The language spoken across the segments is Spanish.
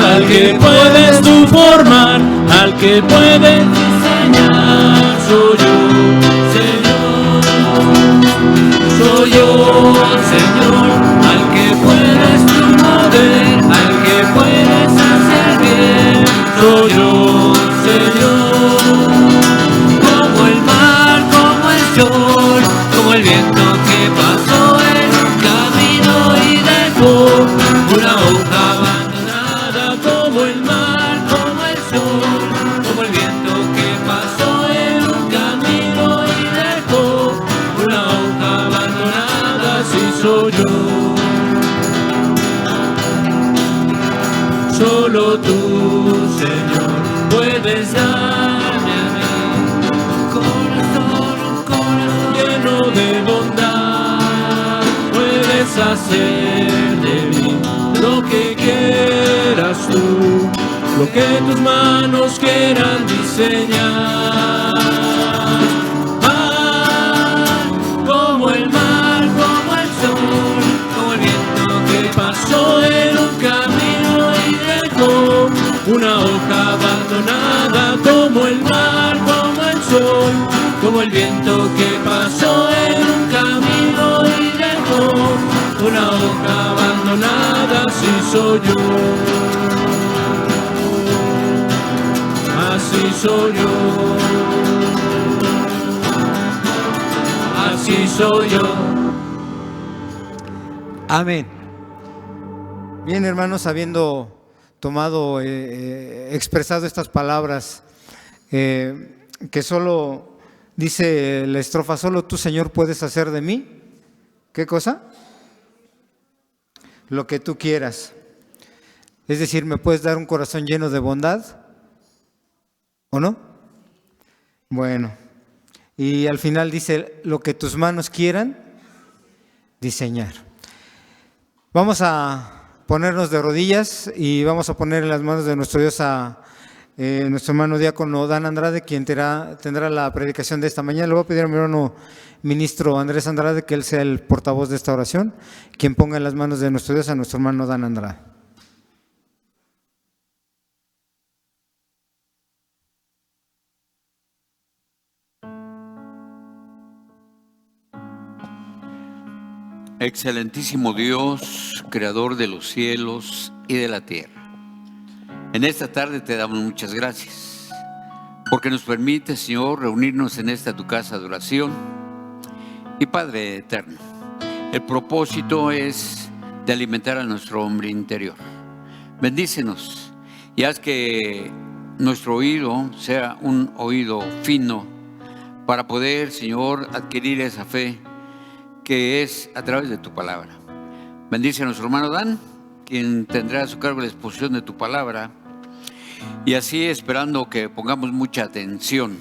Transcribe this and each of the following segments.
al que puedes tú formar, al que puedes diseñar. Soy yo, Señor. Soy yo, Señor, al que puedes tú mover, al que puedes hacer bien. Soy yo, Señor. Como el mar, como el sol, como el viento que pasó en un camino y dejó una hoja abandonada. Como el mar, como el sol, como el viento que pasó en un camino y dejó una hoja abandonada. Así soy yo. Solo tú, Señor, puedes darme a mí un corazón lleno de bondad. Puedes hacer de mí lo que quieras tú, lo que tus manos quieran diseñar. Como el mar, como el sol, como el viento que pasó en un camino y dejó una hoja abandonada. Como el mar, como el sol, como el viento que pasó en un camino y dejó una hoja abandonada. Así soy yo, así soy yo, así soy yo. Amén. Bien, hermanos, habiendo tomado, expresado estas palabras, que solo dice la estrofa, solo tú, Señor, puedes hacer de mí, ¿qué cosa? Lo que tú quieras. Es decir, ¿me puedes dar un corazón lleno de bondad? ¿O no? Bueno, y al final dice, lo que tus manos quieran diseñar. Vamos a ponernos de rodillas y vamos a poner en las manos de nuestro Dios a nuestro hermano diácono Dan Andrade, quien tendrá la predicación de esta mañana. Le voy a pedir a mi hermano ministro Andrés Andrade que él sea el portavoz de esta oración, quien ponga en las manos de nuestro Dios a nuestro hermano Dan Andrade. Excelentísimo Dios, creador de los cielos y de la tierra. En esta tarde te damos muchas gracias, porque nos permite, Señor, reunirnos en esta tu casa de oración. Y Padre eterno, el propósito es de alimentar a nuestro hombre interior. Bendícenos y haz que nuestro oído sea un oído fino para poder, Señor, adquirir esa fe que es a través de tu palabra. Bendice a nuestro hermano Dan, quien tendrá a su cargo la exposición de tu palabra, y así esperando que pongamos mucha atención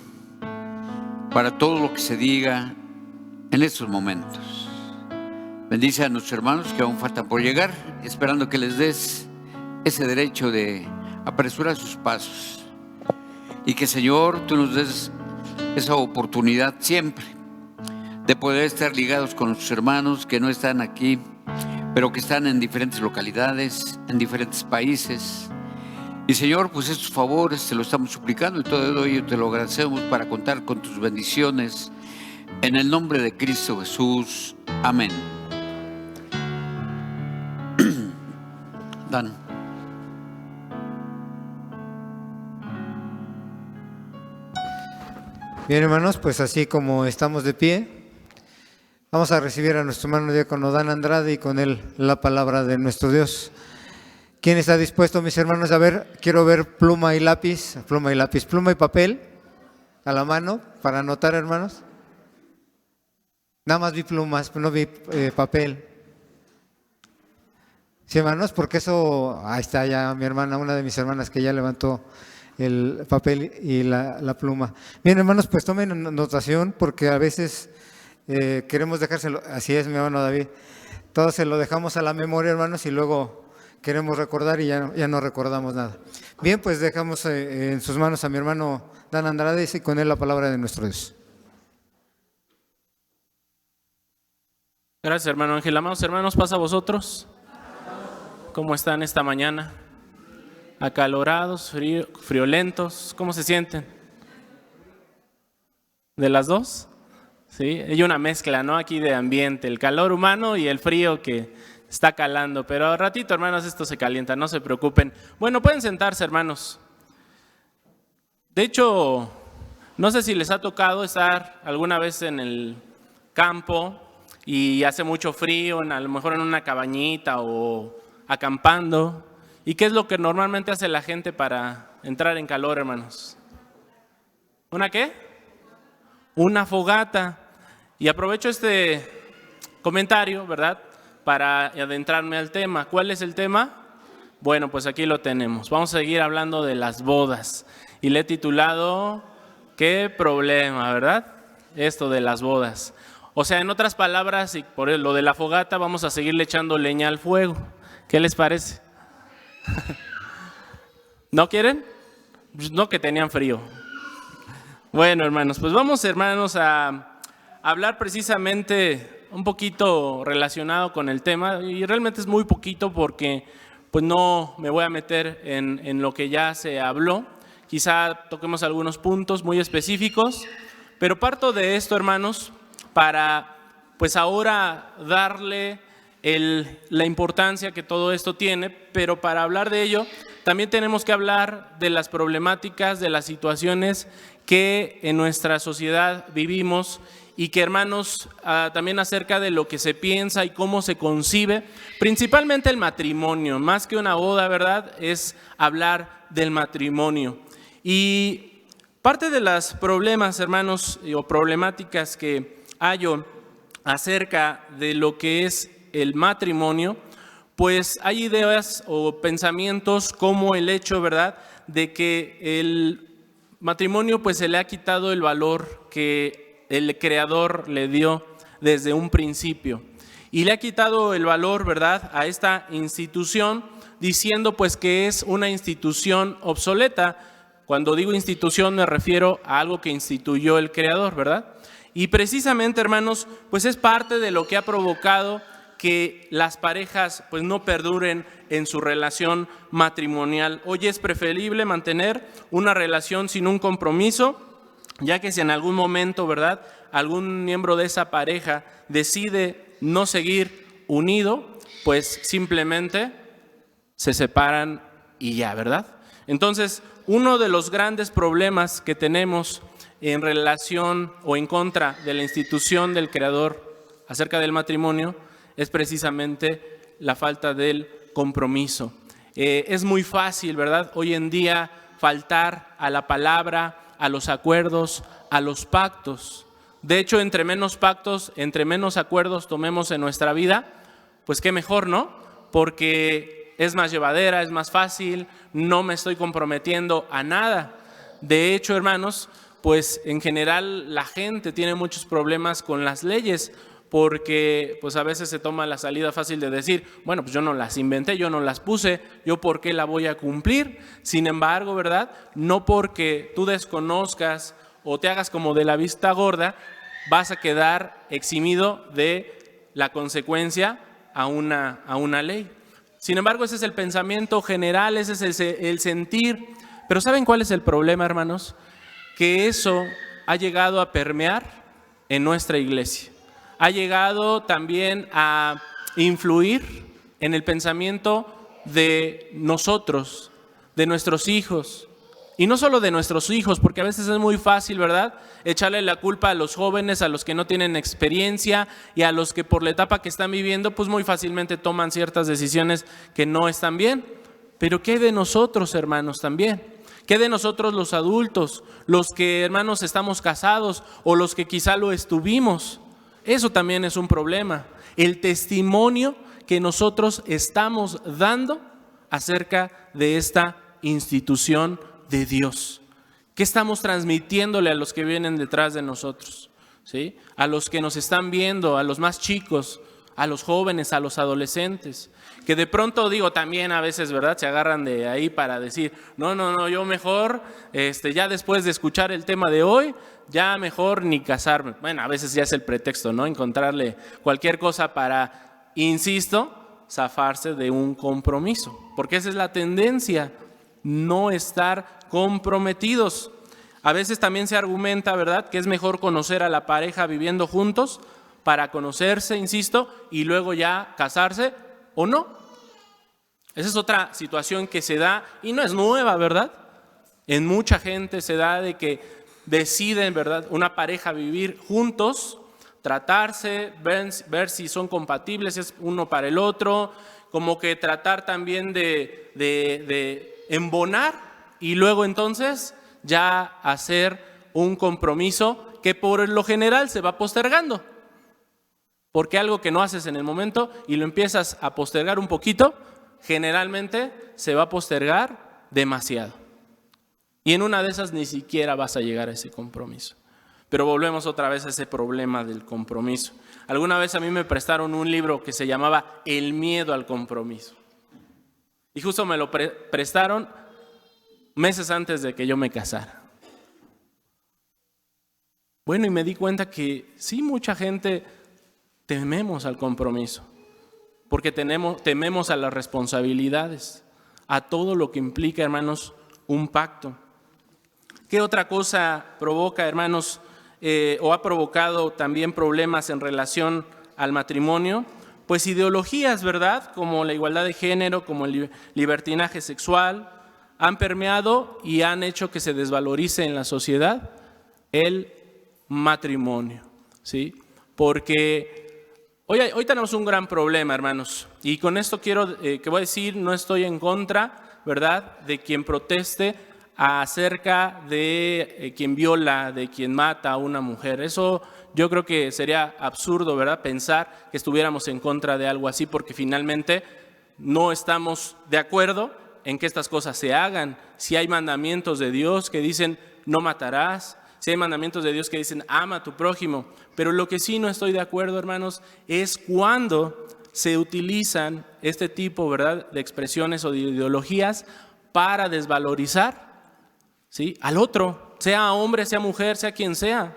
para todo lo que se diga en estos momentos. Bendice a nuestros hermanos que aún faltan por llegar, esperando que les des ese derecho de apresurar sus pasos, y que, Señor, tú nos des esa oportunidad siempre de poder estar ligados con nuestros hermanos que no están aquí, pero que están en diferentes localidades, en diferentes países. Y, Señor, pues estos favores te lo estamos suplicando y todo ello te lo agradecemos para contar con tus bendiciones. En el nombre de Cristo Jesús. Amén. Dan. Bien, hermanos, pues así como estamos de pie, vamos a recibir a nuestro hermano diácono Dan Andrade y con él la palabra de nuestro Dios. ¿Quién está dispuesto, mis hermanos? A ver, quiero ver pluma y lápiz, pluma y papel a la mano para anotar, hermanos. Nada más vi plumas, no vi papel. Sí, hermanos, porque eso, ahí está ya mi hermana, una de mis hermanas que ya levantó el papel y la pluma. Bien, hermanos, pues tomen anotación porque a veces queremos dejárselo, así es mi hermano David, todo se lo dejamos a la memoria, hermanos, y luego queremos recordar y ya no recordamos nada. Bien, pues dejamos en sus manos a mi hermano Dan Andrade y con él la palabra de nuestro Dios. Gracias, hermano Ángel. Amados hermanos, pasa a vosotros. ¿Cómo están esta mañana? acalorados, friolentos, ¿cómo se sienten? ¿De las dos? Sí, hay una mezcla, ¿no? Aquí de ambiente, el calor humano y el frío que está calando. Pero al ratito, hermanos, esto se calienta, no se preocupen. Bueno, pueden sentarse, hermanos. De hecho, no sé si les ha tocado estar alguna vez en el campo y hace mucho frío, a lo mejor en una cabañita o acampando. ¿Y qué es lo que normalmente hace la gente para entrar en calor, hermanos? ¿Una qué? Una fogata. Y aprovecho este comentario, ¿verdad?, para adentrarme al tema. ¿Cuál es el tema? Bueno, pues aquí lo tenemos. Vamos a seguir hablando de las bodas. Y le he titulado, ¿qué problema, verdad? Esto de las bodas. O sea, en otras palabras, y por lo de la fogata, vamos a seguirle echando leña al fuego. ¿Qué les parece? ¿No quieren? Pues no, que tenían frío. Bueno, hermanos, pues vamos, hermanos, a hablar precisamente un poquito relacionado con el tema, y realmente es muy poquito porque pues no me voy a meter en lo que ya se habló. Quizá toquemos algunos puntos muy específicos, pero parto de esto, hermanos, para pues ahora darle la importancia que todo esto tiene, pero para hablar de ello también tenemos que hablar de las problemáticas, de las situaciones que en nuestra sociedad vivimos y que, hermanos, también acerca de lo que se piensa y cómo se concibe, principalmente el matrimonio, más que una boda, ¿verdad?, es hablar del matrimonio. Y parte de los problemas, hermanos, o problemáticas que hallo acerca de lo que es el matrimonio, pues hay ideas o pensamientos como el hecho, ¿verdad?, de que el matrimonio pues se le ha quitado el valor que el Creador le dio desde un principio. Y le ha quitado el valor, ¿verdad?, a esta institución, diciendo pues que es una institución obsoleta. Cuando digo institución me refiero a algo que instituyó el Creador, ¿verdad? Y precisamente, hermanos, pues es parte de lo que ha provocado que las parejas pues no perduren en su relación matrimonial. Hoy es preferible mantener una relación sin un compromiso, ya que si en algún momento, ¿verdad?, algún miembro de esa pareja decide no seguir unido, pues simplemente se separan y ya, ¿verdad? Entonces, uno de los grandes problemas que tenemos en relación o en contra de la institución del Creador acerca del matrimonio es precisamente la falta del compromiso. Es muy fácil, ¿verdad?, hoy en día faltar a la palabra, a los acuerdos, a los pactos. De hecho, entre menos pactos, entre menos acuerdos tomemos en nuestra vida, pues qué mejor, ¿no? Porque es más llevadera, es más fácil, no me estoy comprometiendo a nada. De hecho, hermanos, pues en general la gente tiene muchos problemas con las leyes, porque pues a veces se toma la salida fácil de decir, bueno, pues yo no las inventé, yo no las puse, yo por qué la voy a cumplir. Sin embargo, ¿verdad?, no porque tú desconozcas o te hagas como de la vista gorda, vas a quedar eximido de la consecuencia a una ley. Sin embargo, ese es el pensamiento general, ese es el sentir. Pero ¿saben cuál es el problema, hermanos? Que eso ha llegado a permear en nuestra iglesia. Ha llegado también a influir en el pensamiento de nosotros, de nuestros hijos. Y no solo de nuestros hijos, porque a veces es muy fácil, ¿verdad?, echarle la culpa a los jóvenes, a los que no tienen experiencia y a los que por la etapa que están viviendo, pues muy fácilmente toman ciertas decisiones que no están bien. Pero ¿qué hay de nosotros, hermanos, también? ¿Qué de nosotros los adultos, los que, hermanos, estamos casados o los que quizá lo estuvimos? Eso también es un problema. El testimonio que nosotros estamos dando acerca de esta institución de Dios. ¿Qué estamos transmitiéndole a los que vienen detrás de nosotros? ¿Sí? A los que nos están viendo, a los más chicos, a los jóvenes, a los adolescentes. Que de pronto, digo, también a veces, ¿verdad?, se agarran de ahí para decir, no, yo mejor, ya después de escuchar el tema de hoy, ya mejor ni casarme. Bueno, a veces ya es el pretexto, ¿no?, encontrarle cualquier cosa para, insisto, zafarse de un compromiso. Porque esa es la tendencia. no estar comprometidos. A veces también se argumenta, ¿verdad?, que es mejor conocer a la pareja viviendo juntos para conocerse, insisto, y luego ya casarse o no. Esa es otra situación que se da y no es nueva, ¿verdad? En mucha gente se da de que deciden, ¿verdad?, una pareja vivir juntos, tratarse, ver si son compatibles, es uno para el otro, como que tratar también de embonar y luego entonces ya hacer un compromiso que por lo general se va postergando. Porque algo que no haces en el momento y lo empiezas a postergar un poquito, generalmente se va a postergar demasiado. Y en una de esas ni siquiera vas a llegar a ese compromiso. Pero volvemos otra vez a ese problema del compromiso. Alguna vez a mí me prestaron un libro que se llamaba El miedo al compromiso. Y justo me lo prestaron meses antes de que yo me casara. Bueno, y me di cuenta que sí, mucha gente tememos al compromiso, porque tememos a las responsabilidades, a todo lo que implica, hermanos, un pacto. ¿Qué otra cosa provoca, hermanos, o ha provocado también problemas en relación al matrimonio? Pues ideologías, ¿verdad?, como la igualdad de género, como el libertinaje sexual, han permeado y han hecho que se desvalorice en la sociedad el matrimonio, ¿sí? Porque hoy tenemos un gran problema, hermanos, y con esto quiero que voy a decir, no estoy en contra, ¿verdad?, de quien proteste acerca de quien viola, de quien mata a una mujer. Eso yo creo que sería absurdo, ¿verdad?, pensar que estuviéramos en contra de algo así, porque finalmente no estamos de acuerdo en que estas cosas se hagan. Si hay mandamientos de Dios que dicen no matarás, si hay mandamientos de Dios que dicen ama a tu prójimo, pero lo que sí no estoy de acuerdo, hermanos, es cuando se utilizan este tipo, ¿verdad?, de expresiones o de ideologías para desvalorizar, ¿sí?, al otro, sea hombre, sea mujer, sea quien sea.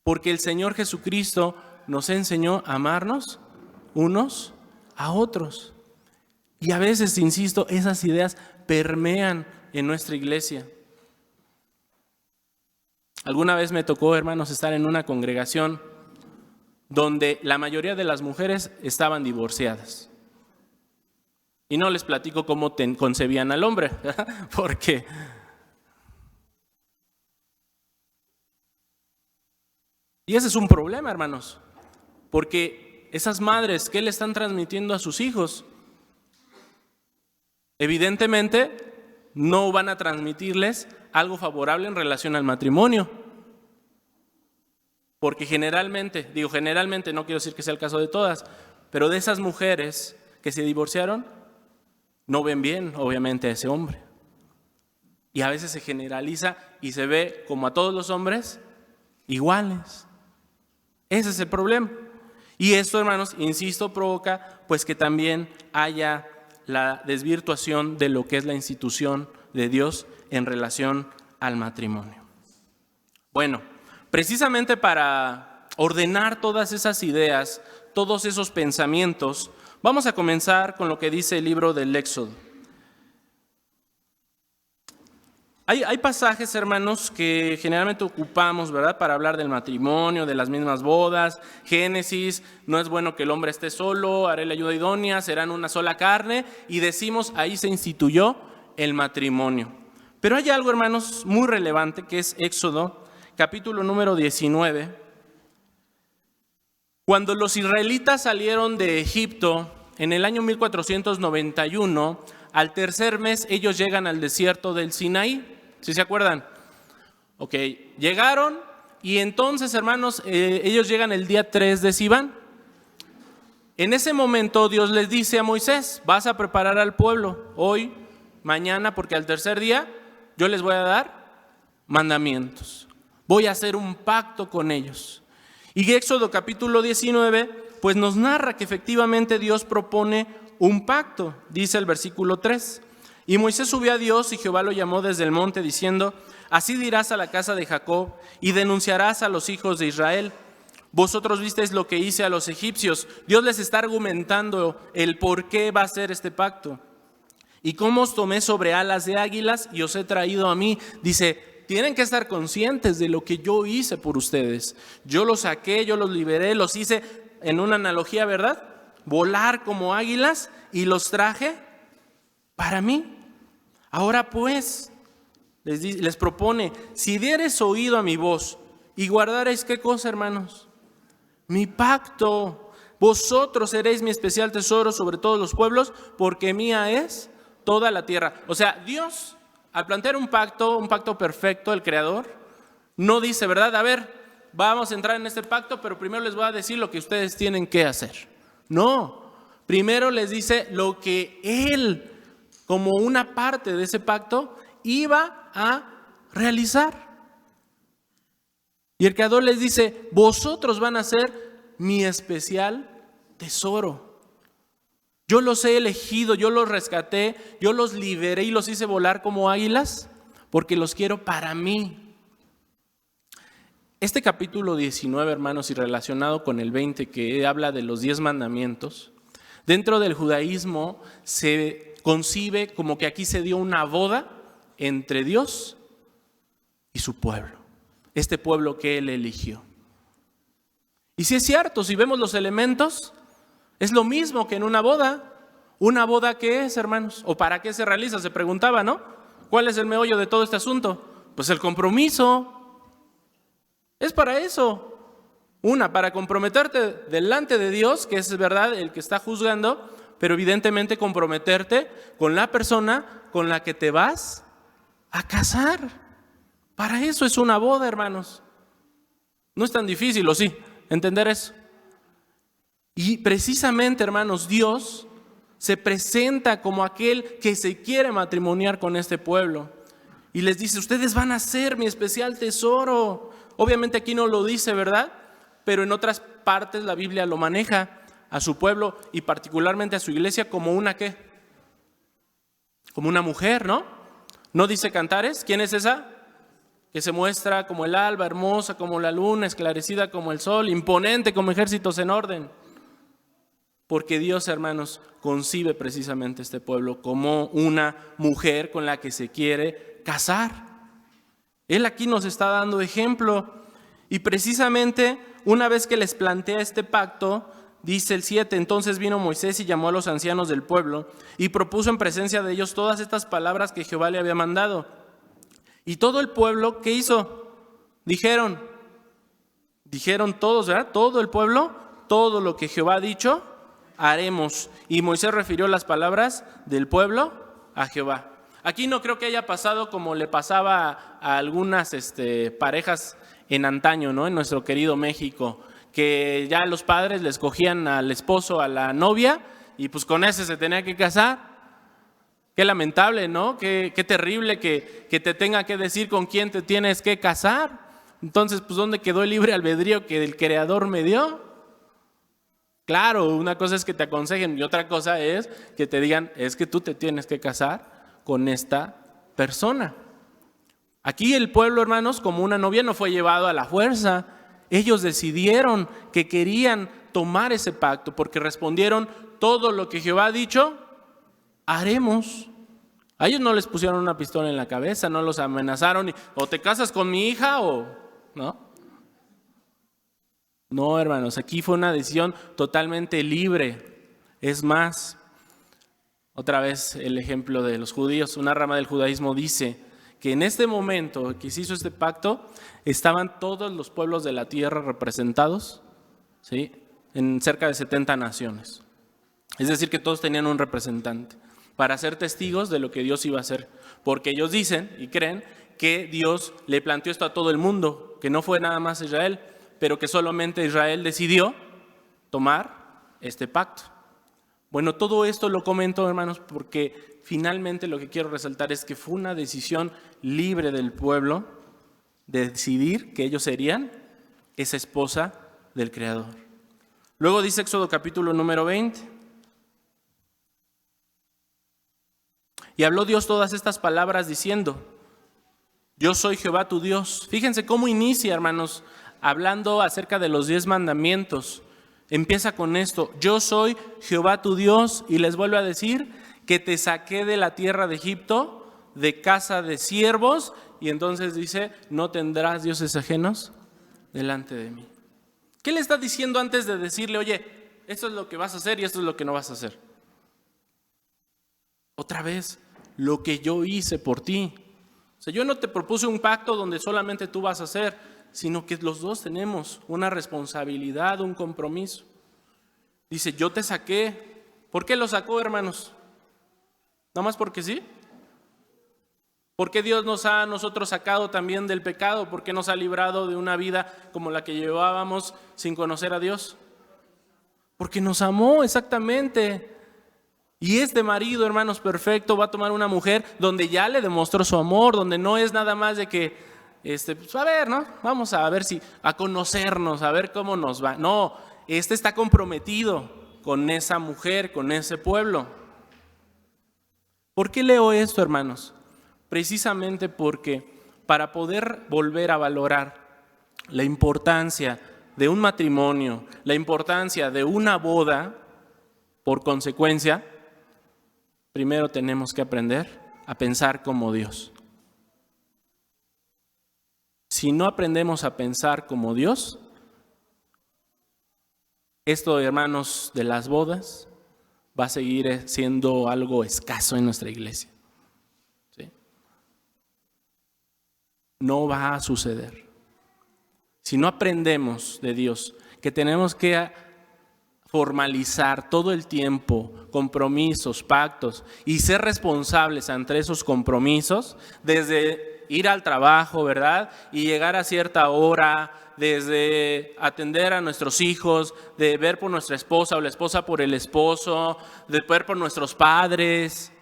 Porque el Señor Jesucristo nos enseñó a amarnos unos a otros. Y a veces, insisto, esas ideas permean en nuestra iglesia. Alguna vez me tocó, hermanos, estar en una congregación donde la mayoría de las mujeres estaban divorciadas. Y no les platico cómo concebían al hombre, ¿verdad?, porque y ese es un problema, hermanos, porque esas madres, ¿qué le están transmitiendo a sus hijos? Evidentemente, no van a transmitirles algo favorable en relación al matrimonio. Porque generalmente, no quiero decir que sea el caso de todas, pero de esas mujeres que se divorciaron, no ven bien, obviamente, a ese hombre. Y a veces se generaliza y se ve como a todos los hombres iguales. Ese es el problema. Y esto, hermanos, insisto, provoca pues que también haya la desvirtuación de lo que es la institución de Dios en relación al matrimonio. Bueno, precisamente para ordenar todas esas ideas, todos esos pensamientos, vamos a comenzar con lo que dice el libro del Éxodo. Hay pasajes, hermanos, que generalmente ocupamos, ¿verdad?, para hablar del matrimonio, de las mismas bodas. Génesis, no es bueno que el hombre esté solo, haré la ayuda idónea, serán una sola carne. Y decimos, ahí se instituyó el matrimonio. Pero hay algo, hermanos, muy relevante, que es Éxodo, capítulo número 19. Cuando los israelitas salieron de Egipto, en el año 1491, al tercer mes ellos llegan al desierto del Sinaí. ¿Sí se acuerdan? Ok, llegaron y entonces, hermanos, ellos llegan el día 3 de Sivan. En ese momento Dios les dice a Moisés, vas a preparar al pueblo hoy, mañana, porque al tercer día yo les voy a dar mandamientos. Voy a hacer un pacto con ellos. Y Éxodo capítulo 19, pues nos narra que efectivamente Dios propone un pacto, dice el versículo 3. Y Moisés subió a Dios y Jehová lo llamó desde el monte diciendo, así dirás a la casa de Jacob y denunciarás a los hijos de Israel. Vosotros visteis lo que hice a los egipcios. Dios les está argumentando el por qué va a ser este pacto. ¿Y cómo os tomé sobre alas de águilas y os he traído a mí? Dice, tienen que estar conscientes de lo que yo hice por ustedes. Yo los saqué, yo los liberé, los hice, en una analogía, ¿verdad? Volar como águilas y los traje para mí. Ahora pues, les propone, si diereis oído a mi voz y guardareis, ¿qué cosa, hermanos? Mi pacto. Vosotros seréis mi especial tesoro sobre todos los pueblos, porque mía es toda la tierra. O sea, Dios, al plantear un pacto perfecto, el Creador, no dice, ¿verdad? A ver, vamos a entrar en este pacto, pero primero les voy a decir lo que ustedes tienen que hacer. No, primero les dice lo que Él, como una parte de ese pacto, iba a realizar. Y el Creador les dice, vosotros van a ser mi especial tesoro. Yo los he elegido, yo los rescaté, yo los liberé y los hice volar como águilas porque los quiero para mí. Este capítulo 19, hermanos, y relacionado con el 20 que habla de los 10 mandamientos, dentro del judaísmo se concibe como que aquí se dio una boda entre Dios y su pueblo, este pueblo que Él eligió. Y si es cierto, si vemos los elementos, es lo mismo que en una boda. ¿Una boda qué es, hermanos? ¿O para qué se realiza? Se preguntaba, ¿no? ¿Cuál es el meollo de todo este asunto? Pues el compromiso. Es para eso. Una, para comprometerte delante de Dios, que es verdad el que está juzgando, pero evidentemente comprometerte con la persona con la que te vas a casar. Para eso es una boda, hermanos. No es tan difícil, ¿o sí? Entender eso. Y precisamente, hermanos, Dios se presenta como aquel que se quiere matrimoniar con este pueblo. Y les dice, ustedes van a ser mi especial tesoro. Obviamente aquí no lo dice, ¿verdad? Pero en otras partes la Biblia lo maneja a su pueblo y particularmente a su iglesia como una ¿qué? Como una mujer, ¿no? ¿No dice Cantares? ¿Quién es esa? Que se muestra como el alba, hermosa como la luna, esclarecida como el sol, imponente como ejércitos en orden. Porque Dios, hermanos, concibe precisamente este pueblo como una mujer con la que se quiere casar. Él aquí nos está dando ejemplo. Y precisamente una vez que les plantea este pacto, dice el 7, entonces vino Moisés y llamó a los ancianos del pueblo y propuso en presencia de ellos todas estas palabras que Jehová le había mandado. Y todo el pueblo, ¿qué hizo? Dijeron todos, ¿verdad? Todo el pueblo, todo lo que Jehová ha dicho, haremos. Y Moisés refirió las palabras del pueblo a Jehová. Aquí no creo que haya pasado como le pasaba a algunas parejas en antaño, ¿no? En nuestro querido México, que ya los padres le escogían al esposo, a la novia, y pues con ese se tenía que casar. Qué lamentable, ¿no? Qué terrible que te tenga que decir con quién te tienes que casar. Entonces, pues, ¿dónde quedó el libre albedrío que el Creador me dio? Claro, una cosa es que te aconsejen y otra cosa es que te digan, es que tú te tienes que casar con esta persona. Aquí el pueblo, hermanos, como una novia, no fue llevado a la fuerza. Ellos decidieron que querían tomar ese pacto porque respondieron, todo lo que Jehová ha dicho, haremos. A ellos no les pusieron una pistola en la cabeza, no los amenazaron, o te casas con mi hija o no. No, hermanos, aquí fue una decisión totalmente libre. Es más, otra vez el ejemplo de los judíos, una rama del judaísmo dice que en este momento que se hizo este pacto, estaban todos los pueblos de la tierra representados, ¿sí? En cerca de 70 naciones. Es decir, que todos tenían un representante para ser testigos de lo que Dios iba a hacer. Porque ellos dicen y creen que Dios le planteó esto a todo el mundo, que no fue nada más Israel, pero que solamente Israel decidió tomar este pacto. Bueno, todo esto lo comento, hermanos, porque finalmente lo que quiero resaltar es que fue una decisión libre del pueblo de decidir que ellos serían esa esposa del Creador. Luego dice Éxodo capítulo número 20. Y habló Dios todas estas palabras diciendo, yo soy Jehová tu Dios. Fíjense cómo inicia, hermanos, hablando acerca de los 10 mandamientos. Empieza con esto, yo soy Jehová tu Dios, y les vuelve a decir que te saqué de la tierra de Egipto, de casa de siervos, y entonces dice, no tendrás dioses ajenos delante de mí. ¿Qué le está diciendo antes de decirle, oye, esto es lo que vas a hacer y esto es lo que no vas a hacer? Otra vez, lo que yo hice por ti. O sea, yo no te propuse un pacto donde solamente tú vas a hacer, sino que los dos tenemos una responsabilidad, un compromiso. Dice, yo te saqué. ¿Por qué lo sacó, hermanos? ¿Nada más porque sí? ¿Por qué Dios nos ha a nosotros sacado también del pecado? ¿Por qué nos ha librado de una vida como la que llevábamos sin conocer a Dios? Porque nos amó, exactamente. Y este marido, hermanos, perfecto, va a tomar una mujer donde ya le demostró su amor, donde no es nada más de que, pues a ver, ¿no? Vamos a ver a conocernos, a ver cómo nos va. No, está comprometido con esa mujer, con ese pueblo. ¿Por qué leo esto, hermanos? Precisamente porque para poder volver a valorar la importancia de un matrimonio, la importancia de una boda, por consecuencia, primero tenemos que aprender a pensar como Dios. Si no aprendemos a pensar como Dios, esto, hermanos, de las bodas va a seguir siendo algo escaso en nuestra iglesia. ¿Sí? No va a suceder. Si no aprendemos de Dios, que tenemos que formalizar todo el tiempo compromisos, pactos y ser responsables ante esos compromisos, desde ir al trabajo, ¿verdad? Y llegar a cierta hora, desde atender a nuestros hijos, de ver por nuestra esposa o la esposa por el esposo, de ver por nuestros padres,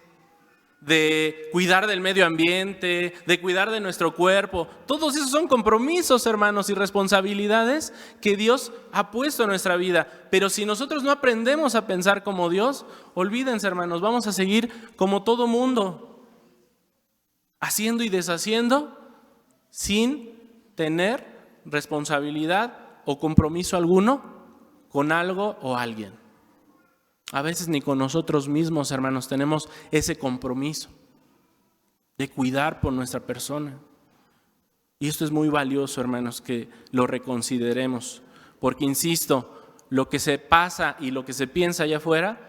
de cuidar del medio ambiente, de cuidar de nuestro cuerpo. Todos esos son compromisos, hermanos, y responsabilidades que Dios ha puesto en nuestra vida. Pero si nosotros no aprendemos a pensar como Dios, olvídense, hermanos, vamos a seguir como todo mundo, haciendo y deshaciendo sin tener responsabilidad o compromiso alguno con algo o alguien. A veces ni con nosotros mismos, hermanos, tenemos ese compromiso de cuidar por nuestra persona. Y esto es muy valioso, hermanos, que lo reconsideremos. Porque, insisto, lo que se pasa y lo que se piensa allá afuera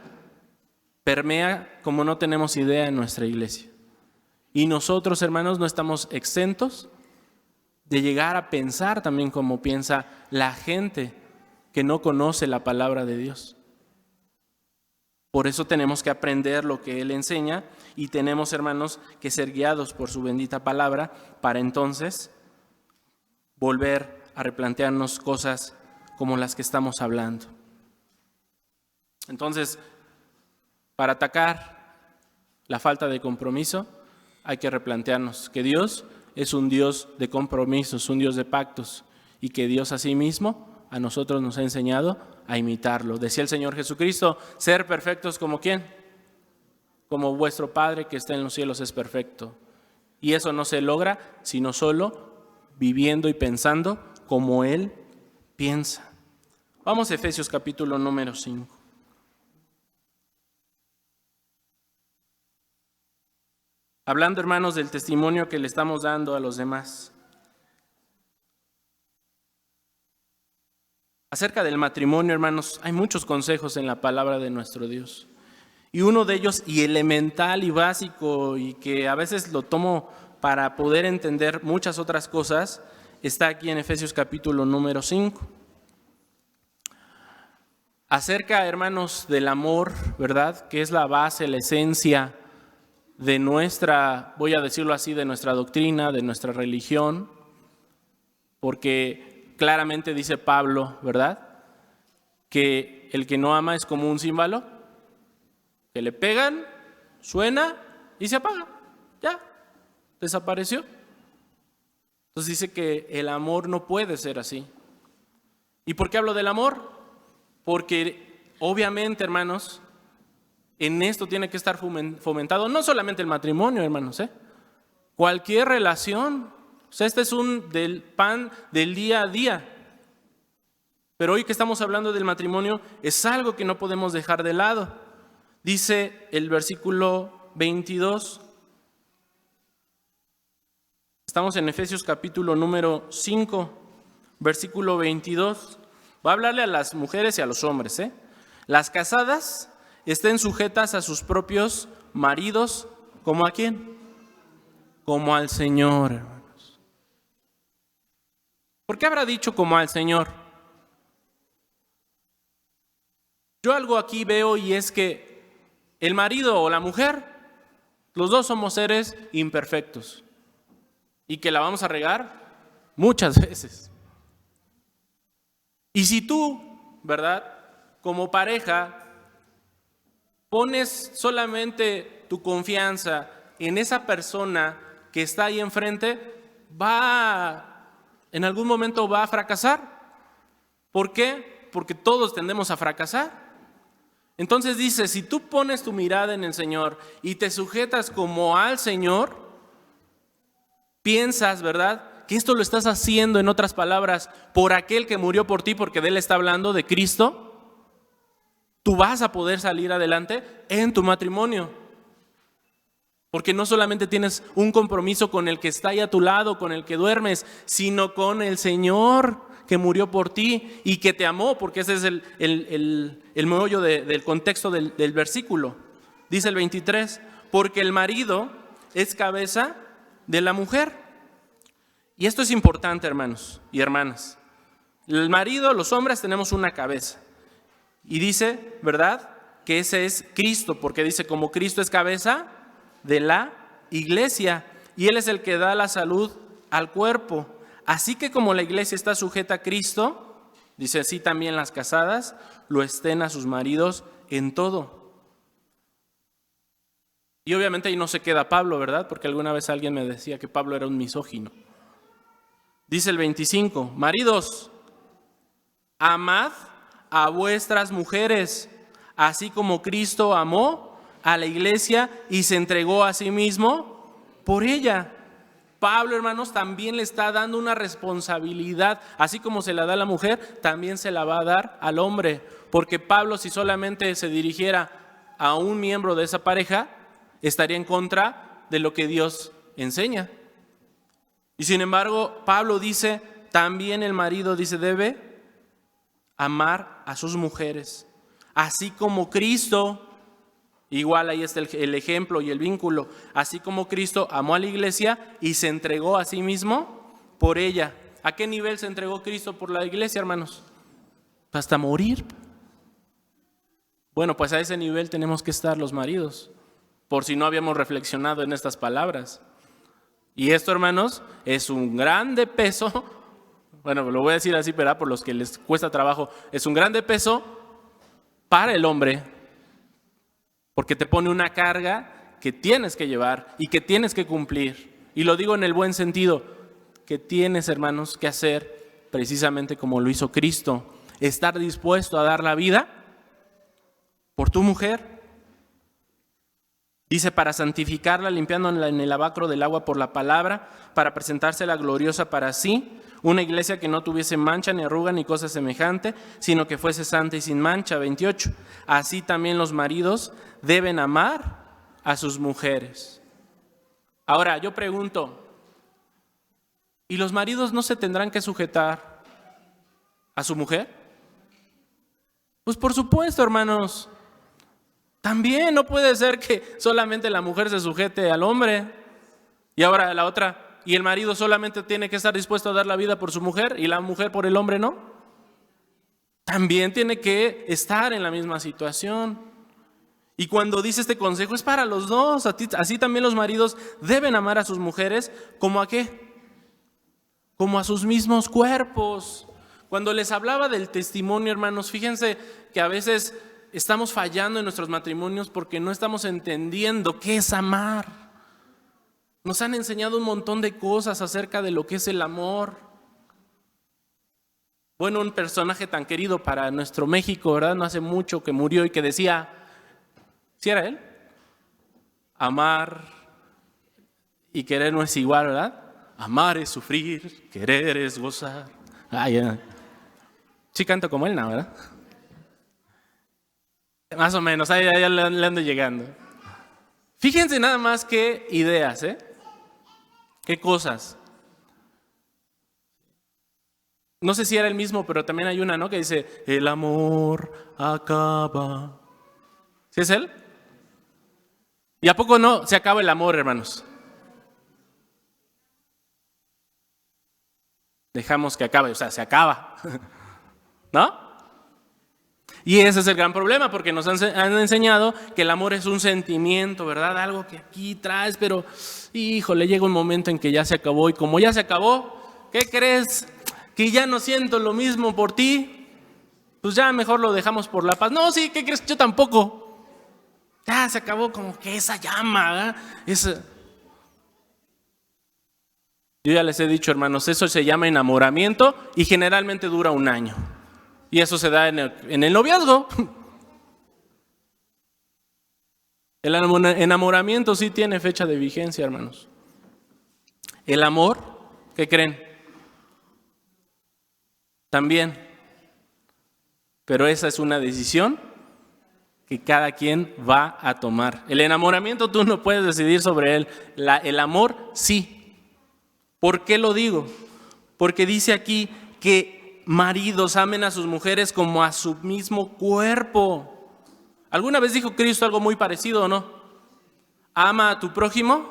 permea como no tenemos idea en nuestra iglesia. Y nosotros, hermanos, no estamos exentos de llegar a pensar también como piensa la gente que no conoce la palabra de Dios. Por eso tenemos que aprender lo que Él enseña y tenemos, hermanos, que ser guiados por su bendita palabra para entonces volver a replantearnos cosas como las que estamos hablando. Entonces, para atacar la falta de compromiso, hay que replantearnos que Dios es un Dios de compromisos, un Dios de pactos, y que Dios asimismo a nosotros nos ha enseñado a imitarlo. Decía el Señor Jesucristo, ser perfectos como ¿quién? Como vuestro Padre que está en los cielos es perfecto. Y eso no se logra sino solo viviendo y pensando como Él piensa. Vamos a Efesios capítulo número 5. Hablando, hermanos, del testimonio que le estamos dando a los demás. Acerca del matrimonio, hermanos, hay muchos consejos en la palabra de nuestro Dios. Y uno de ellos, y elemental y básico, y que a veces lo tomo para poder entender muchas otras cosas, está aquí en Efesios capítulo número 5. Acerca, hermanos, del amor, ¿verdad? Que es la base, la esencia de nuestra, voy a decirlo así, de nuestra doctrina, de nuestra religión, porque claramente dice Pablo, ¿verdad? Que el que no ama es como un címbalo, que le pegan, suena y se apaga. Ya, desapareció. Entonces dice que el amor no puede ser así. ¿Y por qué hablo del amor? Porque obviamente, hermanos, en esto tiene que estar fomentado no solamente el matrimonio, hermanos, cualquier relación. O sea, este es del pan del día a día. Pero hoy que estamos hablando del matrimonio, es algo que no podemos dejar de lado. Dice el versículo 22. Estamos en Efesios capítulo número 5, versículo 22. Va a hablarle a las mujeres y a los hombres. Las casadas estén sujetas a sus propios maridos, ¿como a quién? Como al Señor, hermanos. ¿Por qué habrá dicho como al Señor? Yo algo aquí veo y es que el marido o la mujer, los dos somos seres imperfectos y que la vamos a regar muchas veces. Y si tú, ¿verdad?, como pareja, pones solamente tu confianza en esa persona que está ahí enfrente, en algún momento va a fracasar. ¿Por qué? Porque todos tendemos a fracasar. Entonces dice, si tú pones tu mirada en el Señor y te sujetas como al Señor, piensas, ¿verdad?, que esto lo estás haciendo, en otras palabras, por aquel que murió por ti, porque de él está hablando, de Cristo, tú vas a poder salir adelante en tu matrimonio. Porque no solamente tienes un compromiso con el que está ahí a tu lado, con el que duermes, sino con el Señor que murió por ti y que te amó, porque ese es el meollo del contexto del versículo. Dice el 23, porque el marido es cabeza de la mujer. Y esto es importante, hermanos y hermanas. El marido, los hombres, tenemos una cabeza. Y dice, ¿verdad?, que ese es Cristo, porque dice, como Cristo es cabeza de la iglesia, y Él es el que da la salud al cuerpo. Así que como la iglesia está sujeta a Cristo, dice, así también las casadas lo estén a sus maridos en todo. Y obviamente ahí no se queda Pablo, ¿verdad? Porque alguna vez alguien me decía que Pablo era un misógino. Dice el 25, maridos, amad a vuestras mujeres, así como Cristo amó a la iglesia y se entregó a sí mismo por ella. Pablo, hermanos, también le está dando una responsabilidad, así como se la da a la mujer, también se la va a dar al hombre, porque Pablo, si solamente se dirigiera a un miembro de esa pareja, estaría en contra de lo que Dios enseña. Y sin embargo, Pablo dice, también el marido, dice, debe amar a sus mujeres, así como Cristo. Igual ahí está el ejemplo y el vínculo. Así como Cristo amó a la iglesia y se entregó a sí mismo por ella. ¿A qué nivel se entregó Cristo por la iglesia, hermanos? Hasta morir. Bueno, pues a ese nivel tenemos que estar los maridos, por si no habíamos reflexionado en estas palabras. Y esto, hermanos, es un grande peso. Bueno, lo voy a decir así, ¿verdad?, por los que les cuesta trabajo. Es un grande peso para el hombre, porque te pone una carga que tienes que llevar y que tienes que cumplir. Y lo digo en el buen sentido, que tienes, hermanos, que hacer precisamente como lo hizo Cristo. Estar dispuesto a dar la vida por tu mujer. Dice, para santificarla, limpiándola en el lavacro del agua por la palabra, para presentársela gloriosa para sí, una iglesia que no tuviese mancha, ni arruga, ni cosa semejante, sino que fuese santa y sin mancha. 28. Así también los maridos deben amar a sus mujeres. Ahora, yo pregunto, ¿y los maridos no se tendrán que sujetar a su mujer? Pues por supuesto, hermanos. También no puede ser que solamente la mujer se sujete al hombre y ahora la otra, y el marido solamente tiene que estar dispuesto a dar la vida por su mujer y la mujer por el hombre no. También tiene que estar en la misma situación. Y cuando dice este consejo es para los dos. Así también los maridos deben amar a sus mujeres, ¿como a qué? Como a sus mismos cuerpos. Cuando les hablaba del testimonio, hermanos, fíjense que a veces estamos fallando en nuestros matrimonios porque no estamos entendiendo qué es amar. Nos han enseñado un montón de cosas acerca de lo que es el amor. Bueno, un personaje tan querido para nuestro México, ¿verdad? No hace mucho que murió y que decía, ¿sí era él? Amar y querer no es igual, ¿verdad? Amar es sufrir, querer es gozar. Sí canto como él, ¿no? ¿Verdad? Más o menos, ahí le ando llegando. Fíjense nada más qué ideas, qué cosas. No sé si era el mismo, pero también hay una, ¿no? Que dice, el amor acaba. ¿Sí es él? ¿Y a poco no se acaba el amor, hermanos? Dejamos que acabe, o sea, se acaba. ¿No? Y ese es el gran problema, porque nos han enseñado que el amor es un sentimiento, ¿verdad? Algo que aquí traes, pero, híjole, llega un momento en que ya se acabó. Y como ya se acabó, ¿qué crees? Que ya no siento lo mismo por ti. Pues ya mejor lo dejamos por la paz. No, sí, ¿qué crees? Yo tampoco. Ya se acabó como que esa llama, ¿verdad? Yo ya les he dicho, hermanos, eso se llama enamoramiento y generalmente dura 1 año. Y eso se da en el noviazgo. El enamoramiento sí tiene fecha de vigencia, hermanos. El amor, ¿qué creen? También. Pero esa es una decisión que cada quien va a tomar. El enamoramiento tú no puedes decidir sobre él. El amor sí. ¿Por qué lo digo? Porque dice aquí que maridos amen a sus mujeres como a su mismo cuerpo. ¿Alguna vez dijo Cristo algo muy parecido o no? Ama a tu prójimo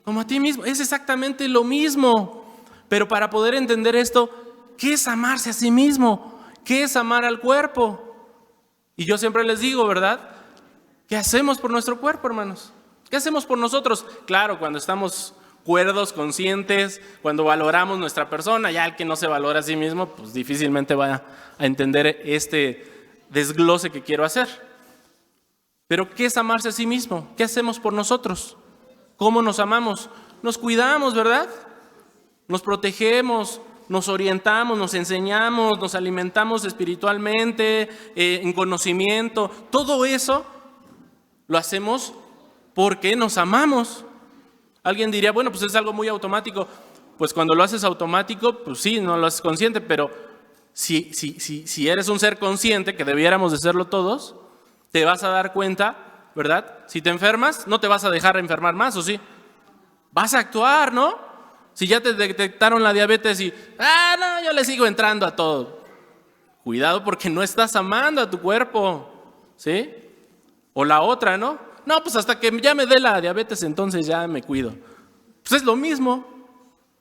como a ti mismo. Es exactamente lo mismo. Pero para poder entender esto, ¿qué es amarse a sí mismo? ¿Qué es amar al cuerpo? Y yo siempre les digo, ¿verdad? ¿Qué hacemos por nuestro cuerpo, hermanos? ¿Qué hacemos por nosotros? Claro, cuando estamos cuerdos, conscientes, cuando valoramos nuestra persona, ya el que no se valora a sí mismo, pues difícilmente va a entender este desglose que quiero hacer. Pero ¿qué es amarse a sí mismo? ¿Qué hacemos por nosotros? ¿Cómo nos amamos? Nos cuidamos, ¿verdad? Nos protegemos, nos orientamos, nos enseñamos, nos alimentamos espiritualmente, en conocimiento. Todo eso lo hacemos porque nos amamos. Alguien diría, bueno, pues es algo muy automático. Pues cuando lo haces automático, pues sí, no lo haces consciente, pero si eres un ser consciente, que debiéramos de serlo todos, te vas a dar cuenta, ¿verdad? Si te enfermas, no te vas a dejar enfermar más, ¿o sí? Vas a actuar, ¿no? Si ya te detectaron la diabetes y, no, yo le sigo entrando a todo. Cuidado porque no estás amando a tu cuerpo, ¿sí? O la otra, ¿no? No, pues hasta que ya me dé la diabetes, entonces ya me cuido. Pues es lo mismo.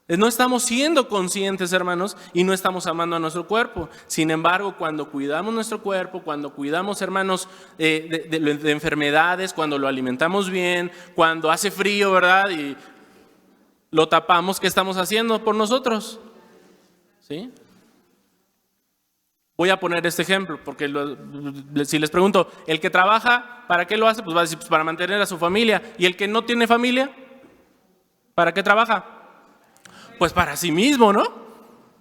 No estamos siendo conscientes, hermanos, y no estamos amando a nuestro cuerpo. Sin embargo, cuando cuidamos nuestro cuerpo, cuando cuidamos, hermanos, de enfermedades, cuando lo alimentamos bien, cuando hace frío, ¿verdad? Y lo tapamos, ¿qué estamos haciendo por nosotros? ¿Sí? Voy a poner este ejemplo, porque si les pregunto, el que trabaja, ¿para qué lo hace? Pues va a decir, pues para mantener a su familia. ¿Y el que no tiene familia? ¿Para qué trabaja? Pues para sí mismo, ¿no?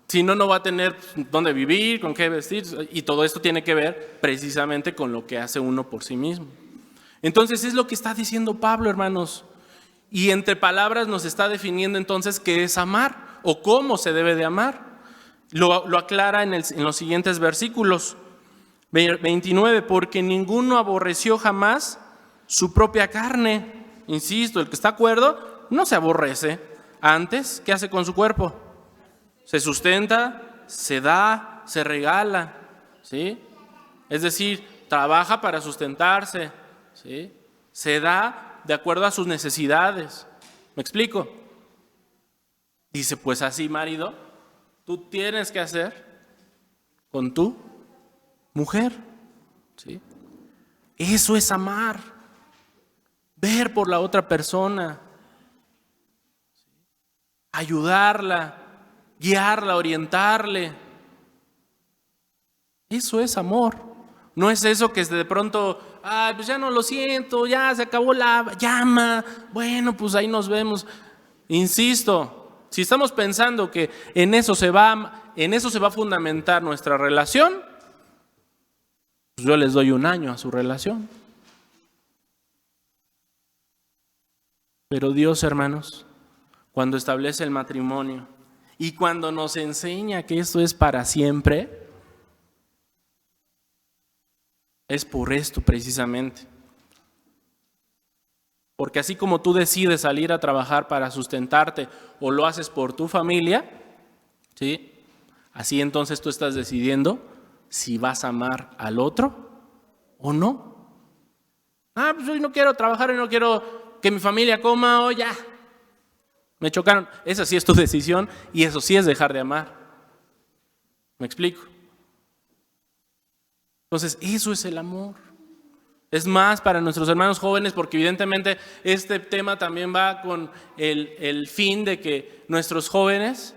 Si no, no va a tener dónde vivir, con qué vestir. Y todo esto tiene que ver precisamente con lo que hace uno por sí mismo. Entonces es lo que está diciendo Pablo, hermanos. Y entre palabras nos está definiendo entonces qué es amar o cómo se debe de amar. Lo aclara en los siguientes versículos. 29, porque ninguno aborreció jamás su propia carne. Insisto, el que está cuerdo no se aborrece. Antes, ¿qué hace con su cuerpo? Se sustenta, se da, se regala, ¿sí? Es decir, trabaja para sustentarse, ¿sí? Se da de acuerdo a sus necesidades. ¿Me explico? Dice, pues así, marido, tú tienes que hacer con tu mujer, ¿sí? Eso es amar, ver por la otra persona, ayudarla, guiarla, orientarle. Eso es amor. No es eso que de pronto, pues ya no lo siento, ya se acabó la llama, bueno, pues ahí nos vemos. Insisto, si estamos pensando que en eso se va a fundamentar nuestra relación, pues yo les doy 1 año a su relación. Pero Dios, hermanos, cuando establece el matrimonio y cuando nos enseña que esto es para siempre, es por esto precisamente. Porque así como tú decides salir a trabajar para sustentarte o lo haces por tu familia, ¿sí? Así entonces tú estás decidiendo si vas a amar al otro o no. Pues hoy no quiero trabajar y no quiero que mi familia coma, o ya. Me chocaron. Esa sí es tu decisión y eso sí es dejar de amar. ¿Me explico? Entonces, eso es el amor. Es más, para nuestros hermanos jóvenes, porque evidentemente este tema también va con el fin de que nuestros jóvenes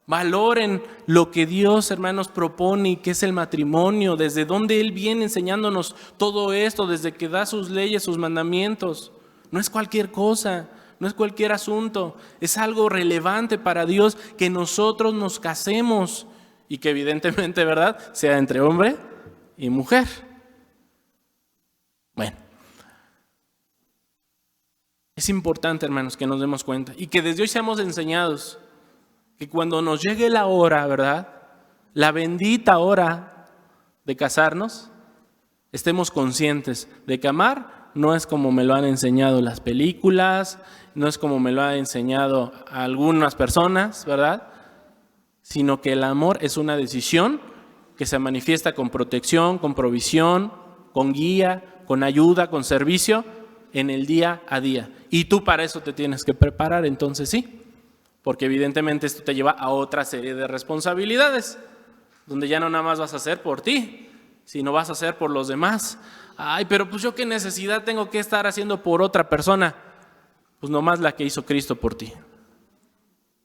valoren lo que Dios, hermanos, propone y que es el matrimonio, desde donde Él viene enseñándonos todo esto, desde que da sus leyes, sus mandamientos. No es cualquier cosa, no es cualquier asunto, es algo relevante para Dios que nosotros nos casemos y que evidentemente, ¿verdad?, sea entre hombre y mujer. Bueno, es importante, hermanos, que nos demos cuenta y que desde hoy seamos enseñados que cuando nos llegue la hora, ¿verdad?, la bendita hora de casarnos, estemos conscientes de que amar no es como me lo han enseñado las películas, no es como me lo han enseñado algunas personas, ¿verdad?, sino que el amor es una decisión que se manifiesta con protección, con provisión, con guía, con ayuda, con servicio en el día a día. Y tú para eso te tienes que preparar, entonces sí, porque evidentemente esto te lleva a otra serie de responsabilidades, donde ya no nada más vas a hacer por ti, sino vas a hacer por los demás. Ay, pero pues yo qué necesidad tengo que estar haciendo por otra persona. Pues nomás la que hizo Cristo por ti.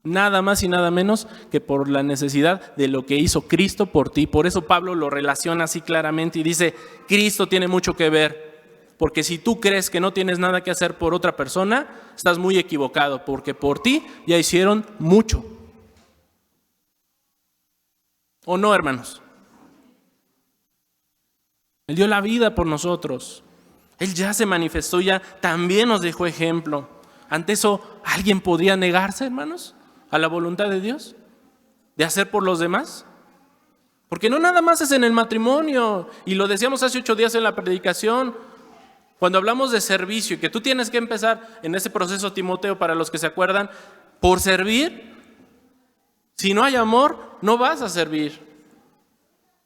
Nada más y nada menos que por la necesidad de lo que hizo Cristo por ti. Por eso Pablo lo relaciona así claramente y dice, Cristo tiene mucho que ver, porque si tú crees que no tienes nada que hacer por otra persona, estás muy equivocado, porque por ti ya hicieron mucho. ¿O no, hermanos? Él dio la vida por nosotros. Él ya se manifestó, ya también nos dejó ejemplo. Ante eso, ¿alguien podría negarse, hermanos, a la voluntad de Dios? ¿De hacer por los demás? Porque no nada más es en el matrimonio. Y lo decíamos hace 8 días en la predicación. Cuando hablamos de servicio y que tú tienes que empezar en ese proceso, Timoteo, para los que se acuerdan, por servir. Si no hay amor, no vas a servir.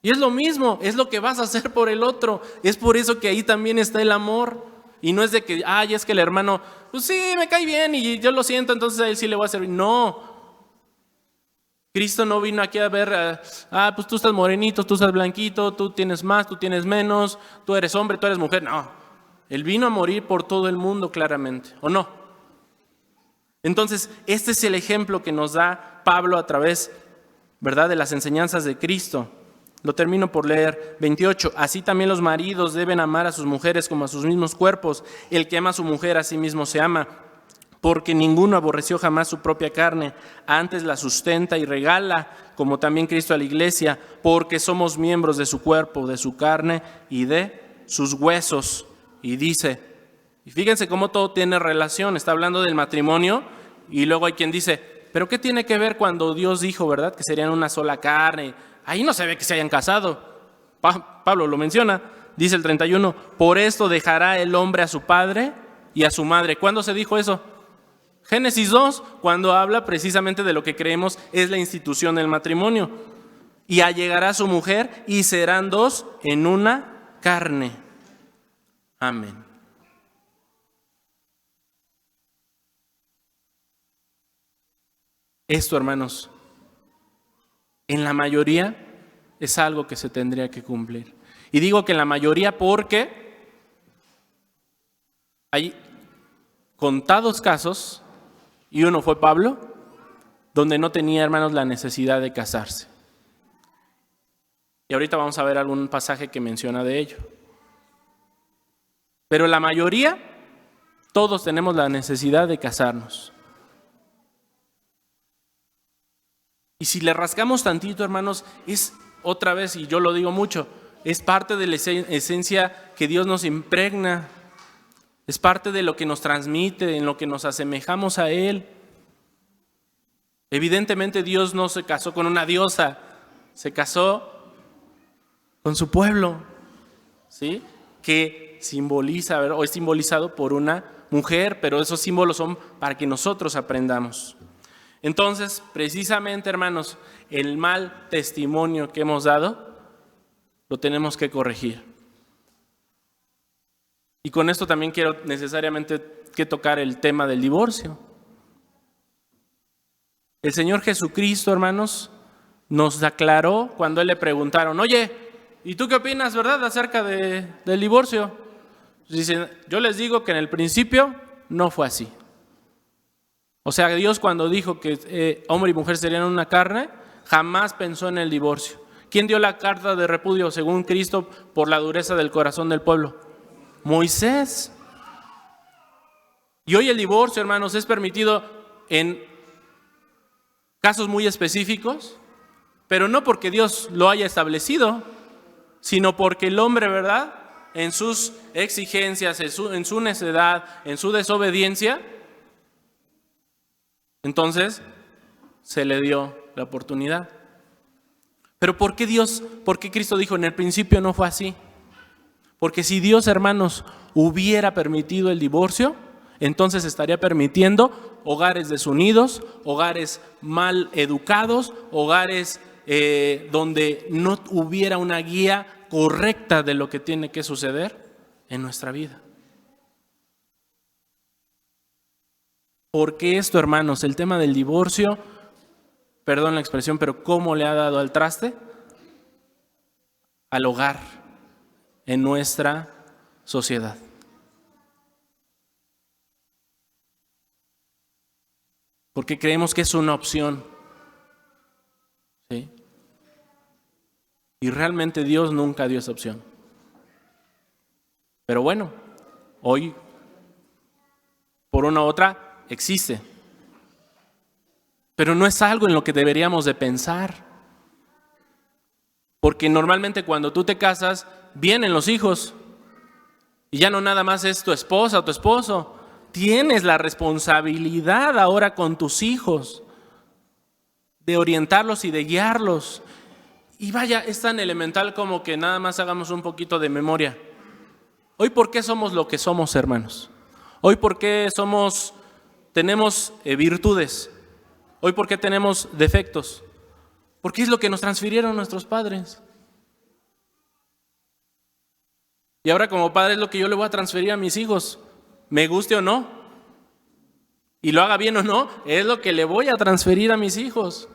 Y es lo mismo, es lo que vas a hacer por el otro. Es por eso que ahí también está el amor. Y no es de que, es que el hermano, pues sí, me cae bien y yo lo siento, entonces a él sí le voy a servir. No. Cristo no vino aquí a ver, pues tú estás morenito, tú estás blanquito, tú tienes más, tú tienes menos, tú eres hombre, tú eres mujer. No. Él vino a morir por todo el mundo claramente, ¿o no? Entonces, este es el ejemplo que nos da Pablo a través, ¿verdad?, de las enseñanzas de Cristo. Lo termino por leer. 28. Así también los maridos deben amar a sus mujeres como a sus mismos cuerpos. El que ama a su mujer a sí mismo se ama, porque ninguno aborreció jamás su propia carne, antes la sustenta y regala, como también Cristo a la iglesia, porque somos miembros de su cuerpo, de su carne y de sus huesos. Y dice, y fíjense cómo todo tiene relación, está hablando del matrimonio, y luego hay quien dice, ¿pero qué tiene que ver cuando Dios dijo, verdad, que serían una sola carne? Ahí no se ve que se hayan casado. Pablo lo menciona, dice el 31, por esto dejará el hombre a su padre y a su madre. ¿Cuándo se dijo eso? Génesis 2, cuando habla precisamente de lo que creemos es la institución del matrimonio. Y allegará a su mujer y serán dos en una carne. Amén. Esto, hermanos, en la mayoría es algo que se tendría que cumplir. Y digo que en la mayoría porque hay contados casos, y uno fue Pablo, donde no tenía, hermanos, la necesidad de casarse. Y ahorita vamos a ver algún pasaje que menciona de ello. Pero la mayoría, todos tenemos la necesidad de casarnos. Y si le rascamos tantito, hermanos, es otra vez, y yo lo digo mucho, es parte de la esencia que Dios nos impregna, es parte de lo que nos transmite, en lo que nos asemejamos a Él. Evidentemente Dios no se casó con una diosa, se casó con su pueblo, ¿sí? Que simboliza, ¿verdad? O es simbolizado por una mujer, pero esos símbolos son para que nosotros aprendamos. Entonces, precisamente, hermanos, el mal testimonio que hemos dado, lo tenemos que corregir. Y con esto también quiero necesariamente que tocar el tema del divorcio. El Señor Jesucristo, hermanos, nos aclaró cuando Él le preguntaron, oye, ¿y tú qué opinas, verdad, acerca del divorcio? Dicen, yo les digo que en el principio no fue así. O sea, Dios cuando dijo que hombre y mujer serían una carne, jamás pensó en el divorcio. ¿Quién dio la carta de repudio según Cristo por la dureza del corazón del pueblo? Moisés. Y hoy el divorcio, hermanos, es permitido en casos muy específicos, pero no porque Dios lo haya establecido, sino porque el hombre, ¿verdad?, en sus exigencias, en su necedad, en su desobediencia, entonces se le dio la oportunidad. Pero ¿por qué Cristo dijo en el principio no fue así? Porque si Dios, hermanos, hubiera permitido el divorcio, entonces estaría permitiendo hogares desunidos, hogares mal educados, hogares donde no hubiera una guía correcta de lo que tiene que suceder en nuestra vida. Porque esto, hermanos, el tema del divorcio, perdón la expresión, pero ¿cómo le ha dado al traste? Al hogar en nuestra sociedad. Porque creemos que es una opción, ¿sí? Y realmente Dios nunca dio esa opción. Pero bueno, hoy, por una u otra, existe. Pero no es algo en lo que deberíamos de pensar. Porque normalmente cuando tú te casas, vienen los hijos. Y ya no nada más es tu esposa o tu esposo. Tienes la responsabilidad ahora con tus hijos de orientarlos y de guiarlos. Y vaya, es tan elemental como que nada más hagamos un poquito de memoria. Hoy, ¿por qué somos lo que somos, hermanos? Hoy, ¿por qué tenemos virtudes? Hoy, ¿por qué tenemos defectos? Porque es lo que nos transfirieron nuestros padres. Y ahora como padre es lo que yo le voy a transferir a mis hijos. Me guste o no, y lo haga bien o no, es lo que le voy a transferir a mis hijos.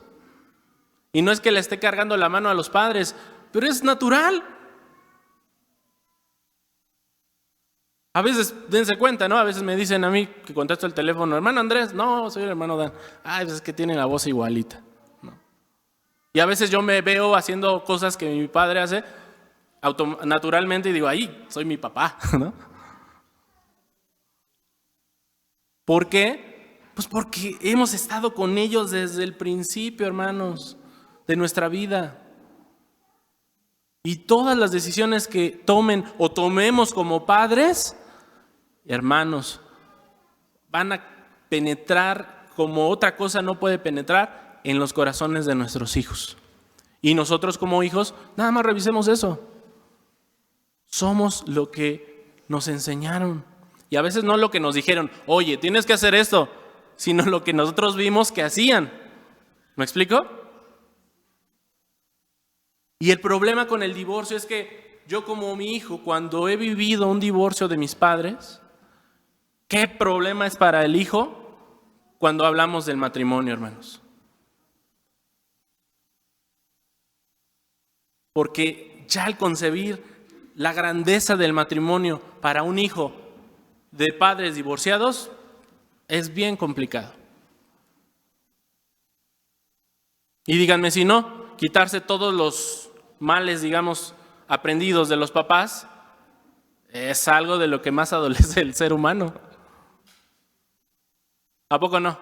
Y no es que le esté cargando la mano a los padres, pero es natural. A veces, dense cuenta, ¿no? A veces me dicen a mí que contesto el teléfono, hermano Andrés, no, soy el hermano Dan. Ay, pues es que tiene la voz igualita, ¿no? Y a veces yo me veo haciendo cosas que mi padre hace naturalmente y digo, ahí, soy mi papá, ¿no? ¿Por qué? Pues porque hemos estado con ellos desde el principio, hermanos, de nuestra vida. Y todas las decisiones que tomen o tomemos como padres, hermanos, van a penetrar como otra cosa no puede penetrar en los corazones de nuestros hijos. Y nosotros como hijos, nada más revisemos eso. Somos lo que nos enseñaron. Y a veces no lo que nos dijeron, oye, tienes que hacer esto, sino lo que nosotros vimos que hacían. ¿Me explico? Y el problema con el divorcio es que yo como mi hijo, cuando he vivido un divorcio de mis padres, ¿qué problema es para el hijo cuando hablamos del matrimonio, hermanos? Porque ya al concebir la grandeza del matrimonio para un hijo de padres divorciados es bien complicado. Y díganme si no, quitarse todos los males, digamos, aprendidos de los papás es algo de lo que más adolece el ser humano. ¿A poco no?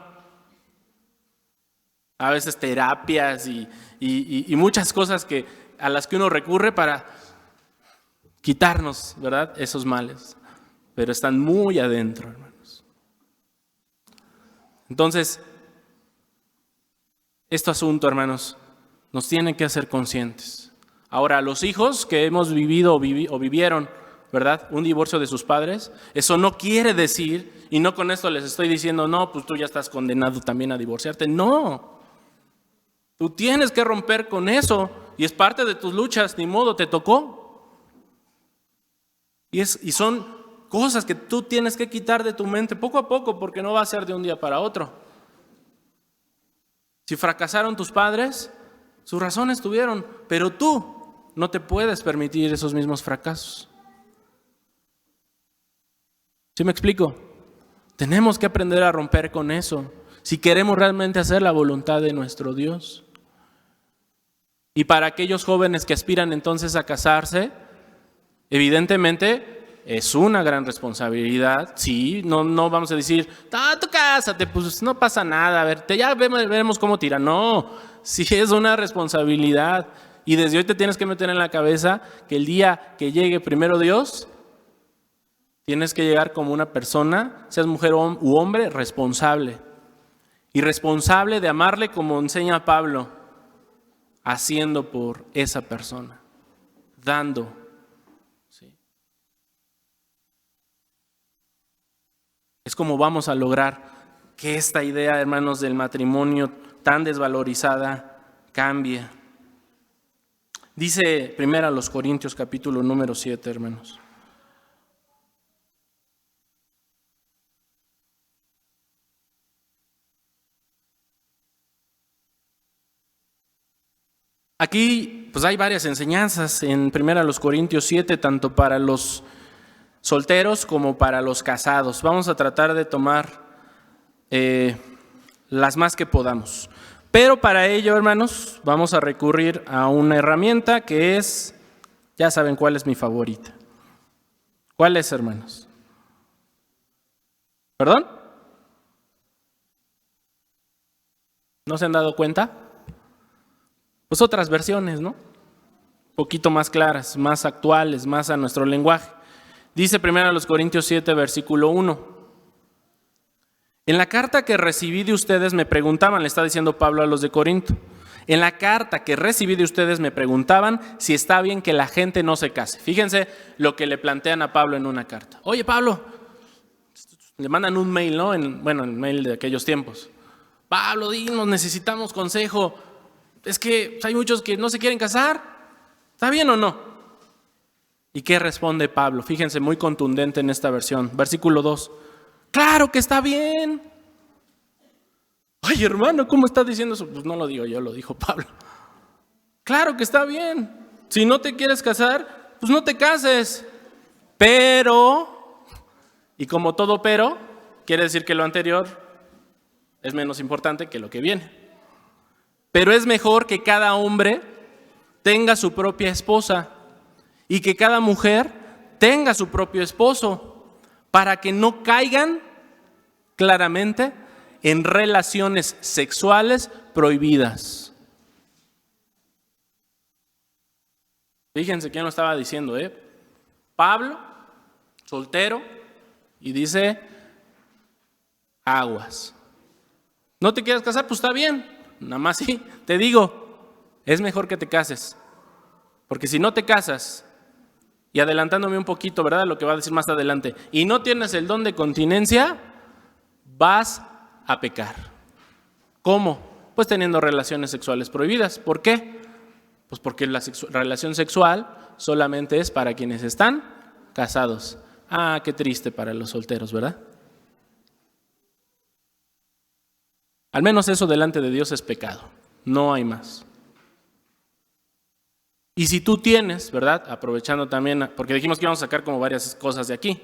A veces terapias y muchas cosas a las que uno recurre para quitarnos, ¿verdad?, esos males. Pero están muy adentro, hermanos. Entonces, este asunto, hermanos, nos tiene que hacer conscientes. Ahora, los hijos que hemos vivido o vivieron, ¿verdad?, un divorcio de sus padres, eso no quiere decir, y no con esto les estoy diciendo, no, pues tú ya estás condenado también a divorciarte. No, tú tienes que romper con eso y es parte de tus luchas, ni modo, te tocó. Y son cosas que tú tienes que quitar de tu mente poco a poco, porque no va a ser de un día para otro. Si fracasaron tus padres, sus razones tuvieron, pero tú no te puedes permitir esos mismos fracasos. ¿Sí me explico? Tenemos que aprender a romper con eso si queremos realmente hacer la voluntad de nuestro Dios. Y para aquellos jóvenes que aspiran entonces a casarse, evidentemente es una gran responsabilidad. Sí, no vamos a decir, tú cásate, pues no pasa nada, a ver, ya veremos cómo tira. No, sí es una responsabilidad. Y desde hoy te tienes que meter en la cabeza que el día que llegue primero Dios, tienes que llegar como una persona, seas mujer u hombre, responsable. Y responsable de amarle como enseña Pablo, haciendo por esa persona, dando. ¿Sí? Es como vamos a lograr que esta idea, hermanos, del matrimonio tan desvalorizada cambie. Dice 1 Corintios capítulo número 7, hermanos. Aquí pues hay varias enseñanzas en 1 Corintios 7, tanto para los solteros como para los casados. Vamos a tratar de tomar las más que podamos. Pero para ello, hermanos, vamos a recurrir a una herramienta que es, ya saben cuál es mi favorita. ¿Cuál es, hermanos? ¿Perdón? ¿No se han dado cuenta? Pues otras versiones, ¿no? Un poquito más claras, más actuales, más a nuestro lenguaje. Dice 1 Corintios 7, versículo 1. En la carta que recibí de ustedes me preguntaban, le está diciendo Pablo a los de Corinto, en la carta que recibí de ustedes me preguntaban si está bien que la gente no se case. Fíjense lo que le plantean a Pablo en una carta. Oye, Pablo, le mandan un mail, ¿no? El mail de aquellos tiempos. Pablo, dinos, necesitamos consejo. Es que hay muchos que no se quieren casar. ¿Está bien o no? ¿Y qué responde Pablo? Fíjense, muy contundente en esta versión. Versículo 2. ¡Claro que está bien! Ay, hermano, ¿cómo estás diciendo eso? Pues no lo digo yo, lo dijo Pablo. ¡Claro que está bien! Si no te quieres casar, pues no te cases. Pero, y como todo pero, quiere decir que lo anterior es menos importante que lo que viene. Pero es mejor que cada hombre tenga su propia esposa y que cada mujer tenga su propio esposo, para que no caigan claramente en relaciones sexuales prohibidas. Fíjense quién lo estaba diciendo, Pablo, soltero, y dice, aguas. ¿No te quieres casar? Pues está bien, nada más sí, te digo, es mejor que te cases, porque si no te casas, y adelantándome un poquito, ¿verdad?, lo que va a decir más adelante, y no tienes el don de continencia, vas a pecar. ¿Cómo? Pues teniendo relaciones sexuales prohibidas. ¿Por qué? Pues porque la relación sexual solamente es para quienes están casados. Ah, qué triste para los solteros, ¿verdad? Al menos eso delante de Dios es pecado, no hay más. Y si tú tienes, ¿verdad?, aprovechando también, porque dijimos que íbamos a sacar como varias cosas de aquí.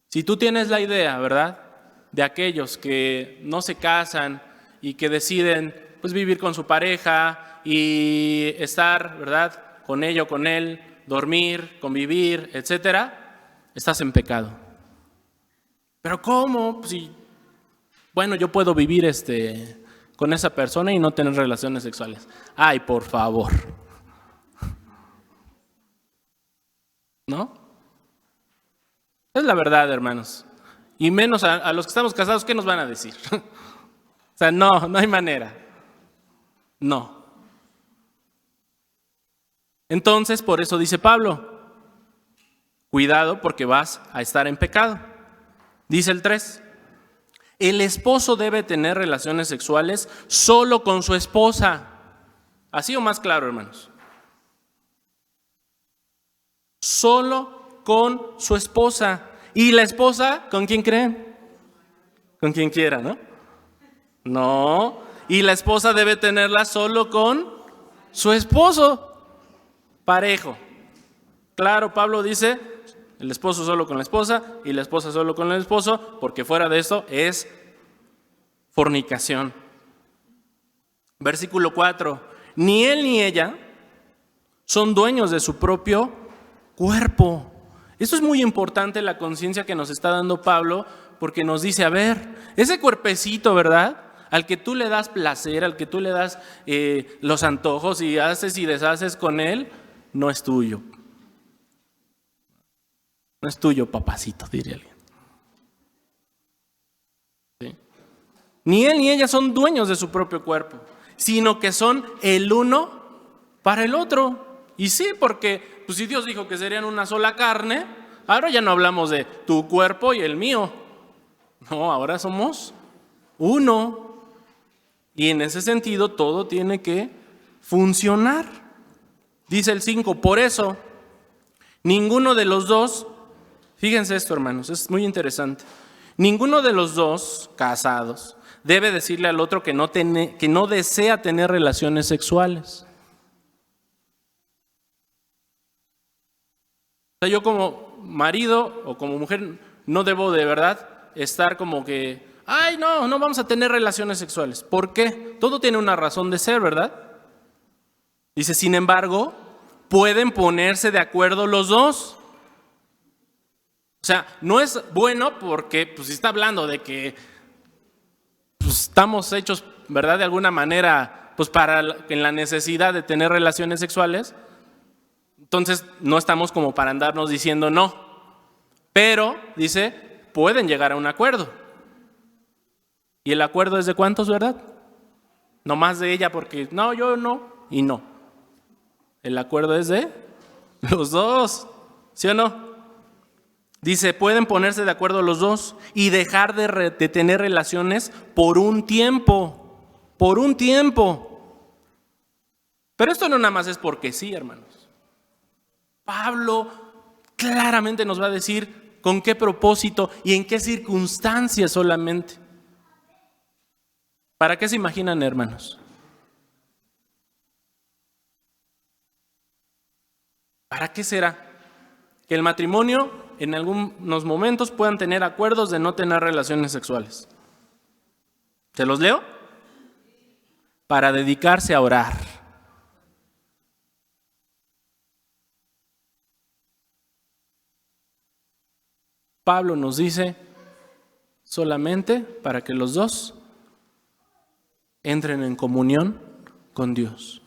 Si tú tienes la idea, ¿verdad?, de aquellos que no se casan y que deciden pues vivir con su pareja y estar, ¿verdad?, con ella o con él, dormir, convivir, etcétera, estás en pecado. ¿Pero cómo? Pues si, bueno, yo puedo vivir con esa persona y no tener relaciones sexuales. Ay, por favor. ¿No? Es la verdad, hermanos. Y menos a los que estamos casados, ¿qué nos van a decir? O sea, no hay manera. No. Entonces, por eso dice Pablo, cuidado porque vas a estar en pecado. Dice el 3, el esposo debe tener relaciones sexuales solo con su esposa. ¿Así o más claro, hermanos? Solo con su esposa. ¿Y la esposa con quién creen? Con quien quiera, ¿no? No. Y la esposa debe tenerla solo con su esposo. Parejo. Claro, Pablo dice, el esposo solo con la esposa y la esposa solo con el esposo, porque fuera de esto es fornicación. Versículo 4. Ni él ni ella son dueños de su propio cuerpo. Esto es muy importante, la conciencia que nos está dando Pablo, porque nos dice, a ver, ese cuerpecito, ¿verdad?, al que tú le das placer, al que tú le das los antojos y haces y deshaces con él, no es tuyo. No es tuyo, papacito, diría alguien. ¿Sí? Ni él ni ella son dueños de su propio cuerpo, sino que son el uno para el otro. Y sí, porque pues, si Dios dijo que serían una sola carne, ahora ya no hablamos de tu cuerpo y el mío. No, ahora somos uno. Y en ese sentido todo tiene que funcionar. Dice el 5, por eso ninguno de los dos, fíjense esto, hermanos, es muy interesante. Ninguno de los dos casados debe decirle al otro que no desea tener relaciones sexuales. O sea, yo como marido o como mujer no debo de verdad estar como que, ay, no vamos a tener relaciones sexuales. ¿Por qué? Todo tiene una razón de ser, ¿verdad? Dice, sin embargo, pueden ponerse de acuerdo los dos. O sea, no es bueno porque pues, si está hablando de que pues, estamos hechos, ¿verdad? De alguna manera, pues en la necesidad de tener relaciones sexuales. Entonces no estamos como para andarnos diciendo no, pero dice, pueden llegar a un acuerdo. ¿Y el acuerdo es de cuántos, verdad? No más de ella porque no, yo no y no. El acuerdo es de los dos, ¿sí o no? Dice, pueden ponerse de acuerdo los dos y dejar de tener relaciones por un tiempo, Pero esto no nada más es porque sí, hermanos. Pablo claramente nos va a decir con qué propósito y en qué circunstancias solamente. ¿Para qué se imaginan, hermanos? ¿Para qué será? Que el matrimonio en algunos momentos puedan tener acuerdos de no tener relaciones sexuales. ¿Se los leo? Para dedicarse a orar. Pablo nos dice solamente para que los dos entren en comunión con Dios.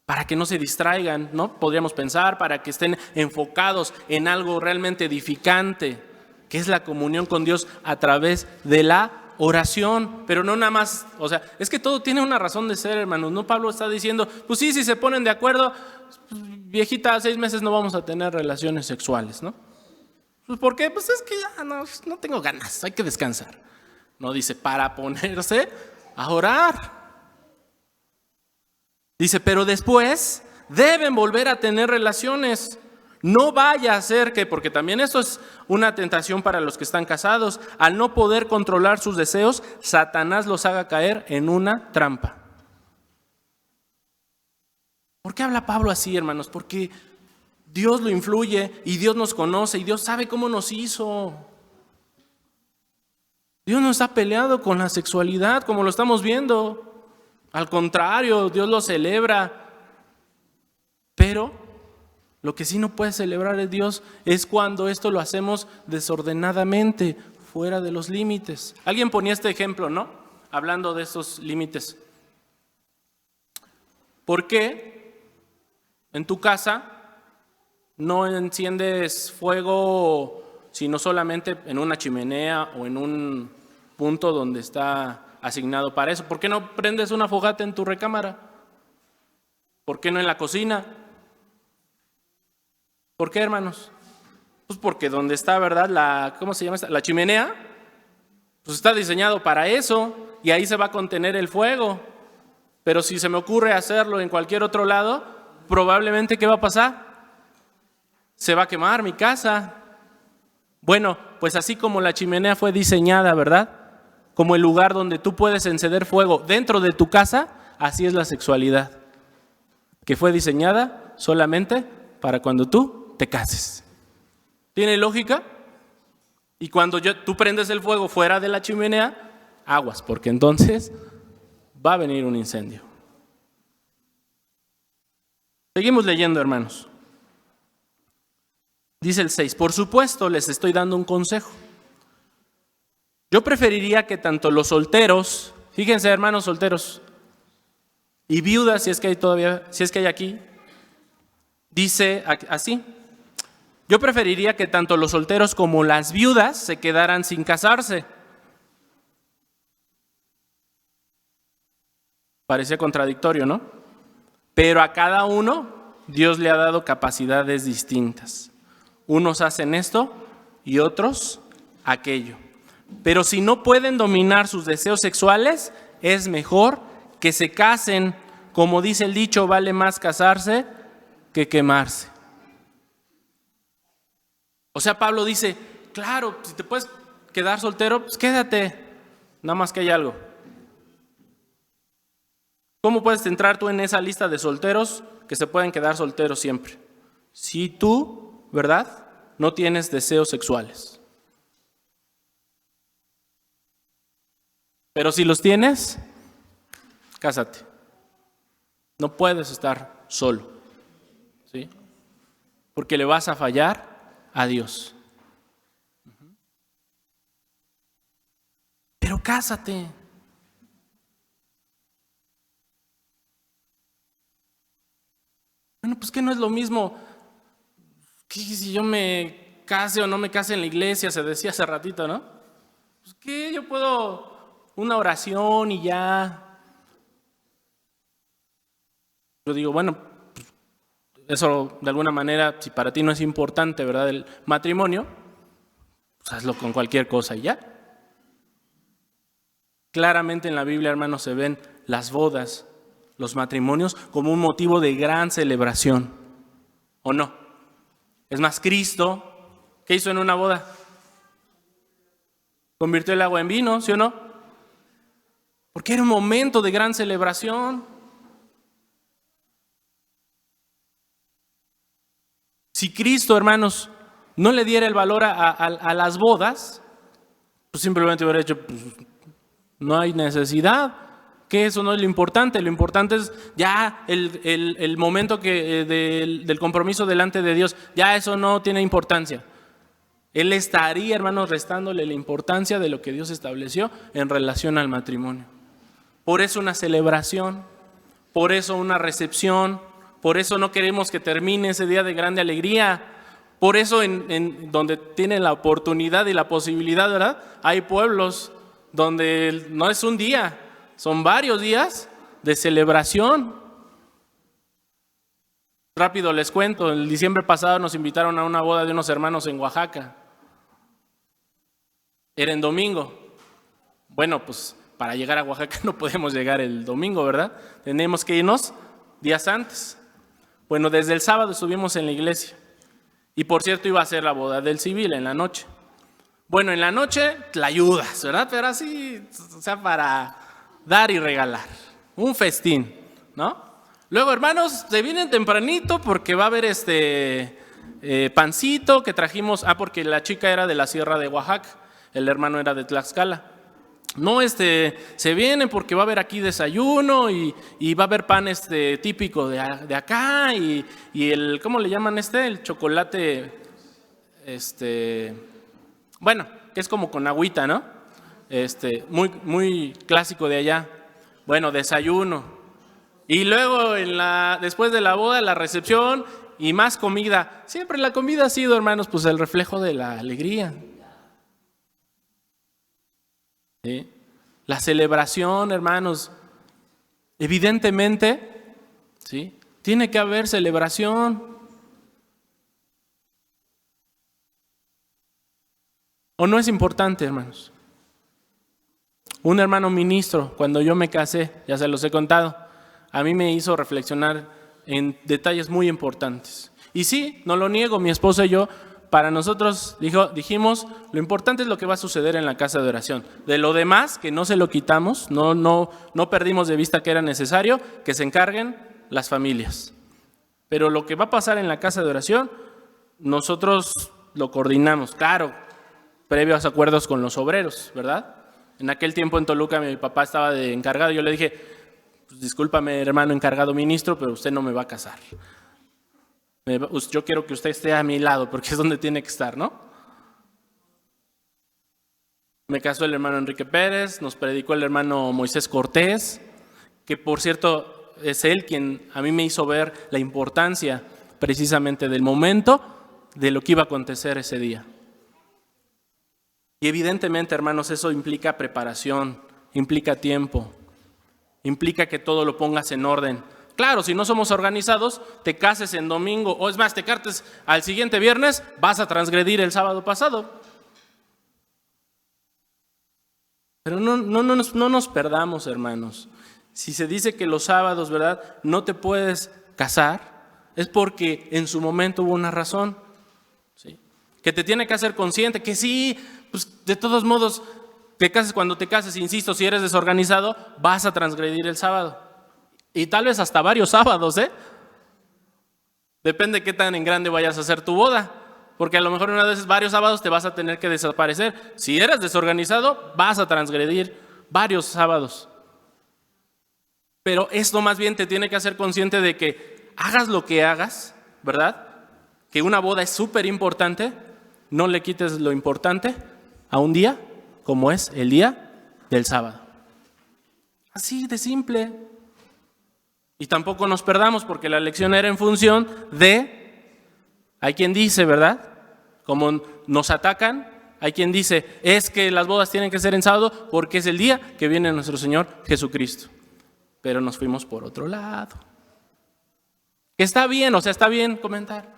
Para que no se distraigan, ¿no? Podríamos pensar, para que estén enfocados en algo realmente edificante, que es la comunión con Dios a través de la oración. Pero no nada más, o sea, es que todo tiene una razón de ser, hermanos. No, Pablo está diciendo, pues sí, si se ponen de acuerdo, pues, viejita, 6 meses no vamos a tener relaciones sexuales, ¿no? Pues ¿por qué? Pues es que ya no tengo ganas, hay que descansar. No, dice, para ponerse a orar. Dice, pero después deben volver a tener relaciones. No vaya a ser que, porque también esto es una tentación para los que están casados, al no poder controlar sus deseos, Satanás los haga caer en una trampa. ¿Por qué habla Pablo así, hermanos? Porque Dios lo influye y Dios nos conoce y Dios sabe cómo nos hizo. Dios no está peleado con la sexualidad como lo estamos viendo. Al contrario, Dios lo celebra. Pero lo que sí no puede celebrar el Dios es cuando esto lo hacemos desordenadamente, fuera de los límites. Alguien ponía este ejemplo, ¿no? Hablando de esos límites. ¿Por qué en tu casa no enciendes fuego sino solamente en una chimenea o en un punto donde está asignado para eso? ¿Por qué no prendes una fogata en tu recámara? ¿Por qué no en la cocina? ¿Por qué, hermanos? Pues porque donde está, ¿verdad? ¿Cómo se llama esta? La chimenea, pues está diseñado para eso y ahí se va a contener el fuego. Pero si se me ocurre hacerlo en cualquier otro lado, probablemente, ¿qué va a pasar? Se va a quemar mi casa. Bueno, pues así como la chimenea fue diseñada, ¿verdad? Como el lugar donde tú puedes encender fuego dentro de tu casa, así es la sexualidad, que fue diseñada solamente para cuando tú te cases. ¿Tiene lógica? Y cuando tú prendes el fuego fuera de la chimenea, aguas, porque entonces va a venir un incendio. Seguimos leyendo, hermanos. Dice el 6, por supuesto les estoy dando un consejo. Yo preferiría que tanto los solteros, fíjense hermanos solteros, y viudas, si es que hay aquí, dice así, yo preferiría que tanto los solteros como las viudas se quedaran sin casarse. Parecía contradictorio, ¿no? Pero a cada uno Dios le ha dado capacidades distintas. Unos hacen esto y otros aquello. Pero si no pueden dominar sus deseos sexuales, es mejor que se casen. Como dice el dicho, vale más casarse que quemarse. O sea, Pablo dice, claro, si te puedes quedar soltero, pues quédate. Nada más que hay algo. ¿Cómo puedes entrar tú en esa lista de solteros que se pueden quedar solteros siempre? Si tú, ¿verdad?, no tienes deseos sexuales. Pero si los tienes, cásate. No puedes estar solo, ¿sí? Porque le vas a fallar a Dios. Pero cásate. Bueno, pues que no es lo mismo que si yo me case o no me case en la iglesia, se decía hace ratito, ¿no? Pues que yo puedo una oración y ya. Yo digo, bueno, pues eso de alguna manera, si para ti no es importante, ¿verdad?, el matrimonio, pues hazlo con cualquier cosa y ya. Claramente en la Biblia, hermanos, se ven las bodas, los matrimonios, como un motivo de gran celebración, ¿o no? Es más, Cristo, ¿qué hizo en una boda? Convirtió el agua en vino, ¿sí o no? Porque era un momento de gran celebración. Si Cristo, hermanos, no le diera el valor a las bodas, pues simplemente hubiera dicho, pues, no hay necesidad, que eso no es lo importante es ya el momento del compromiso delante de Dios, ya eso no tiene importancia. Él estaría, hermanos, restándole la importancia de lo que Dios estableció en relación al matrimonio. Por eso una celebración, por eso una recepción, por eso no queremos que termine ese día de grande alegría. Por eso en donde tienen la oportunidad y la posibilidad, ¿verdad?, hay pueblos donde no es un día, son varios días de celebración. Rápido les cuento, el diciembre pasado nos invitaron a una boda de unos hermanos en Oaxaca. Era en domingo. Bueno, pues para llegar a Oaxaca no podemos llegar el domingo, ¿verdad? Tenemos que irnos días antes. Bueno, desde el sábado estuvimos en la iglesia. Y por cierto, iba a ser la boda del civil en la noche. Bueno, en la noche la ayudas, ¿verdad? Pero así, o sea, para dar y regalar. Un festín, ¿no? Luego, hermanos, se vienen tempranito porque va a haber pancito que trajimos. Porque la chica era de la Sierra de Oaxaca, el hermano era de Tlaxcala. No, se vienen porque va a haber aquí desayuno y va a haber pan típico de acá y el, ¿cómo le llaman el chocolate, bueno, que es como con agüita, ¿no? Muy, muy clásico de allá. Bueno, desayuno. Y luego después de la boda, la recepción y más comida. Siempre la comida ha sido, hermanos, pues el reflejo de la alegría. ¿Sí? La celebración, hermanos, evidentemente, ¿sí?, tiene que haber celebración. ¿O no es importante, hermanos? Un hermano ministro, cuando yo me casé, ya se los he contado, a mí me hizo reflexionar en detalles muy importantes. Y sí, no lo niego, mi esposa y yo, para nosotros dijimos, lo importante es lo que va a suceder en la casa de oración. De lo demás, que no se lo quitamos, no perdimos de vista que era necesario, que se encarguen las familias. Pero lo que va a pasar en la casa de oración, nosotros lo coordinamos, claro, previos acuerdos con los obreros, ¿verdad? En aquel tiempo en Toluca mi papá estaba de encargado, yo le dije, pues, discúlpame hermano encargado ministro, pero usted no me va a casar. Yo quiero que usted esté a mi lado, porque es donde tiene que estar, ¿no? Me casó el hermano Enrique Pérez, nos predicó el hermano Moisés Cortés, que por cierto es él quien a mí me hizo ver la importancia precisamente del momento de lo que iba a acontecer ese día. Y evidentemente, hermanos, eso implica preparación, implica tiempo, implica que todo lo pongas en orden. Claro, si no somos organizados, te cases en domingo, o es más, te cases al siguiente viernes, vas a transgredir el sábado pasado. Pero no nos perdamos, hermanos. Si se dice que los sábados, ¿verdad?, no te puedes casar, es porque en su momento hubo una razón, ¿sí? Que te tiene que hacer consciente que sí, pues de todos modos, te cases cuando te cases, insisto, si eres desorganizado, vas a transgredir el sábado. Y tal vez hasta varios sábados, ¿eh? Depende de qué tan en grande vayas a hacer tu boda. Porque a lo mejor una vez varios sábados te vas a tener que desaparecer. Si eres desorganizado, vas a transgredir varios sábados. Pero esto más bien te tiene que hacer consciente de que hagas lo que hagas, ¿verdad? Que una boda es súper importante. No le quites lo importante a un día como es el día del sábado. Así de simple. Y tampoco nos perdamos porque la lección era en función de, hay quien dice, ¿verdad? Como nos atacan, hay quien dice, es que las bodas tienen que ser en sábado porque es el día que viene nuestro Señor Jesucristo. Pero nos fuimos por otro lado. Está bien, o sea, está bien comentar.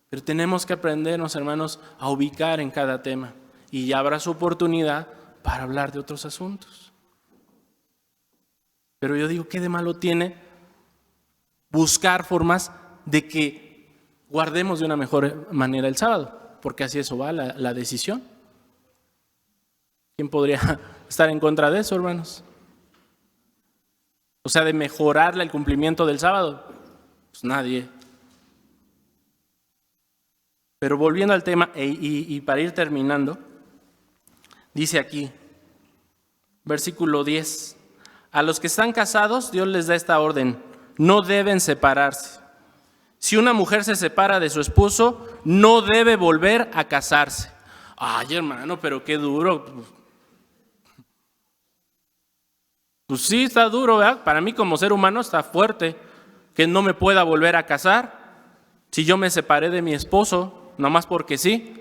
Pero tenemos que aprendernos, hermanos, a ubicar en cada tema. Y ya habrá su oportunidad para hablar de otros asuntos. Pero yo digo, ¿qué de malo tiene buscar formas de que guardemos de una mejor manera el sábado? Porque así eso va la decisión. ¿Quién podría estar en contra de eso, hermanos? O sea, de mejorar el cumplimiento del sábado. Pues nadie. Pero volviendo al tema y para ir terminando, dice aquí, versículo 10, a los que están casados Dios les da esta orden, no deben separarse. Si una mujer se separa de su esposo, no debe volver a casarse. Ay, hermano, pero qué duro. Pues sí, está duro, ¿verdad? Para mí como ser humano está fuerte que no me pueda volver a casar si yo me separé de mi esposo, nomás porque sí.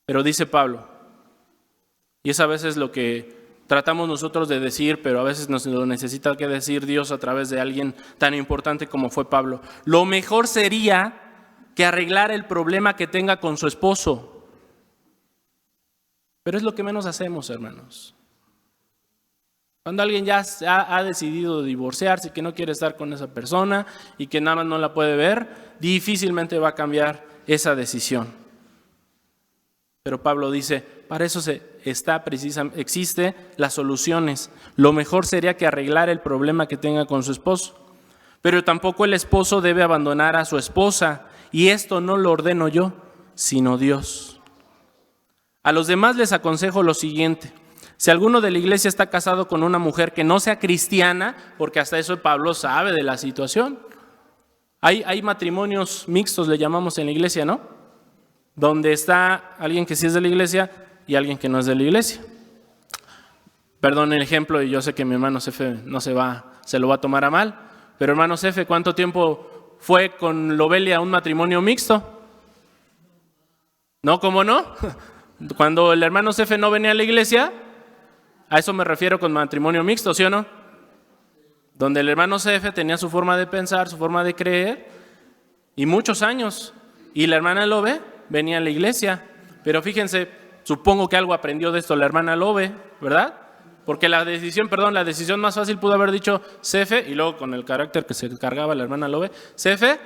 Pero dice Pablo, y es a veces lo que tratamos nosotros de decir, pero a veces nos lo necesita que decir Dios a través de alguien tan importante como fue Pablo. Lo mejor sería que arreglara el problema que tenga con su esposo. Pero es lo que menos hacemos, hermanos. Cuando alguien ya ha decidido divorciarse, que no quiere estar con esa persona y que nada más no la puede ver, difícilmente va a cambiar esa decisión. Pero Pablo dice, para eso existe las soluciones. Lo mejor sería que arreglara el problema que tenga con su esposo. Pero tampoco el esposo debe abandonar a su esposa. Y esto no lo ordeno yo, sino Dios. A los demás les aconsejo lo siguiente. Si alguno de la iglesia está casado con una mujer que no sea cristiana, porque hasta eso Pablo sabe de la situación. Hay matrimonios mixtos, le llamamos en la iglesia, ¿no? Donde está alguien que sí es de la iglesia y alguien que no es de la iglesia. Perdón el ejemplo, y yo sé que mi hermano Cefe se lo va a tomar a mal, pero hermano Cefe, ¿cuánto tiempo fue con Lobelia un matrimonio mixto? ¿No? ¿Cómo no? Cuando el hermano Cefe no venía a la iglesia, a eso me refiero con matrimonio mixto, ¿sí o no? Donde el hermano Cefe tenía su forma de pensar, su forma de creer, y muchos años, y la hermana Lobe venía a la iglesia. Pero fíjense, supongo que algo aprendió de esto la hermana Lobe, ¿verdad? Porque la decisión más fácil pudo haber dicho, Cefe, y luego con el carácter que se cargaba la hermana Lobe, Cefe,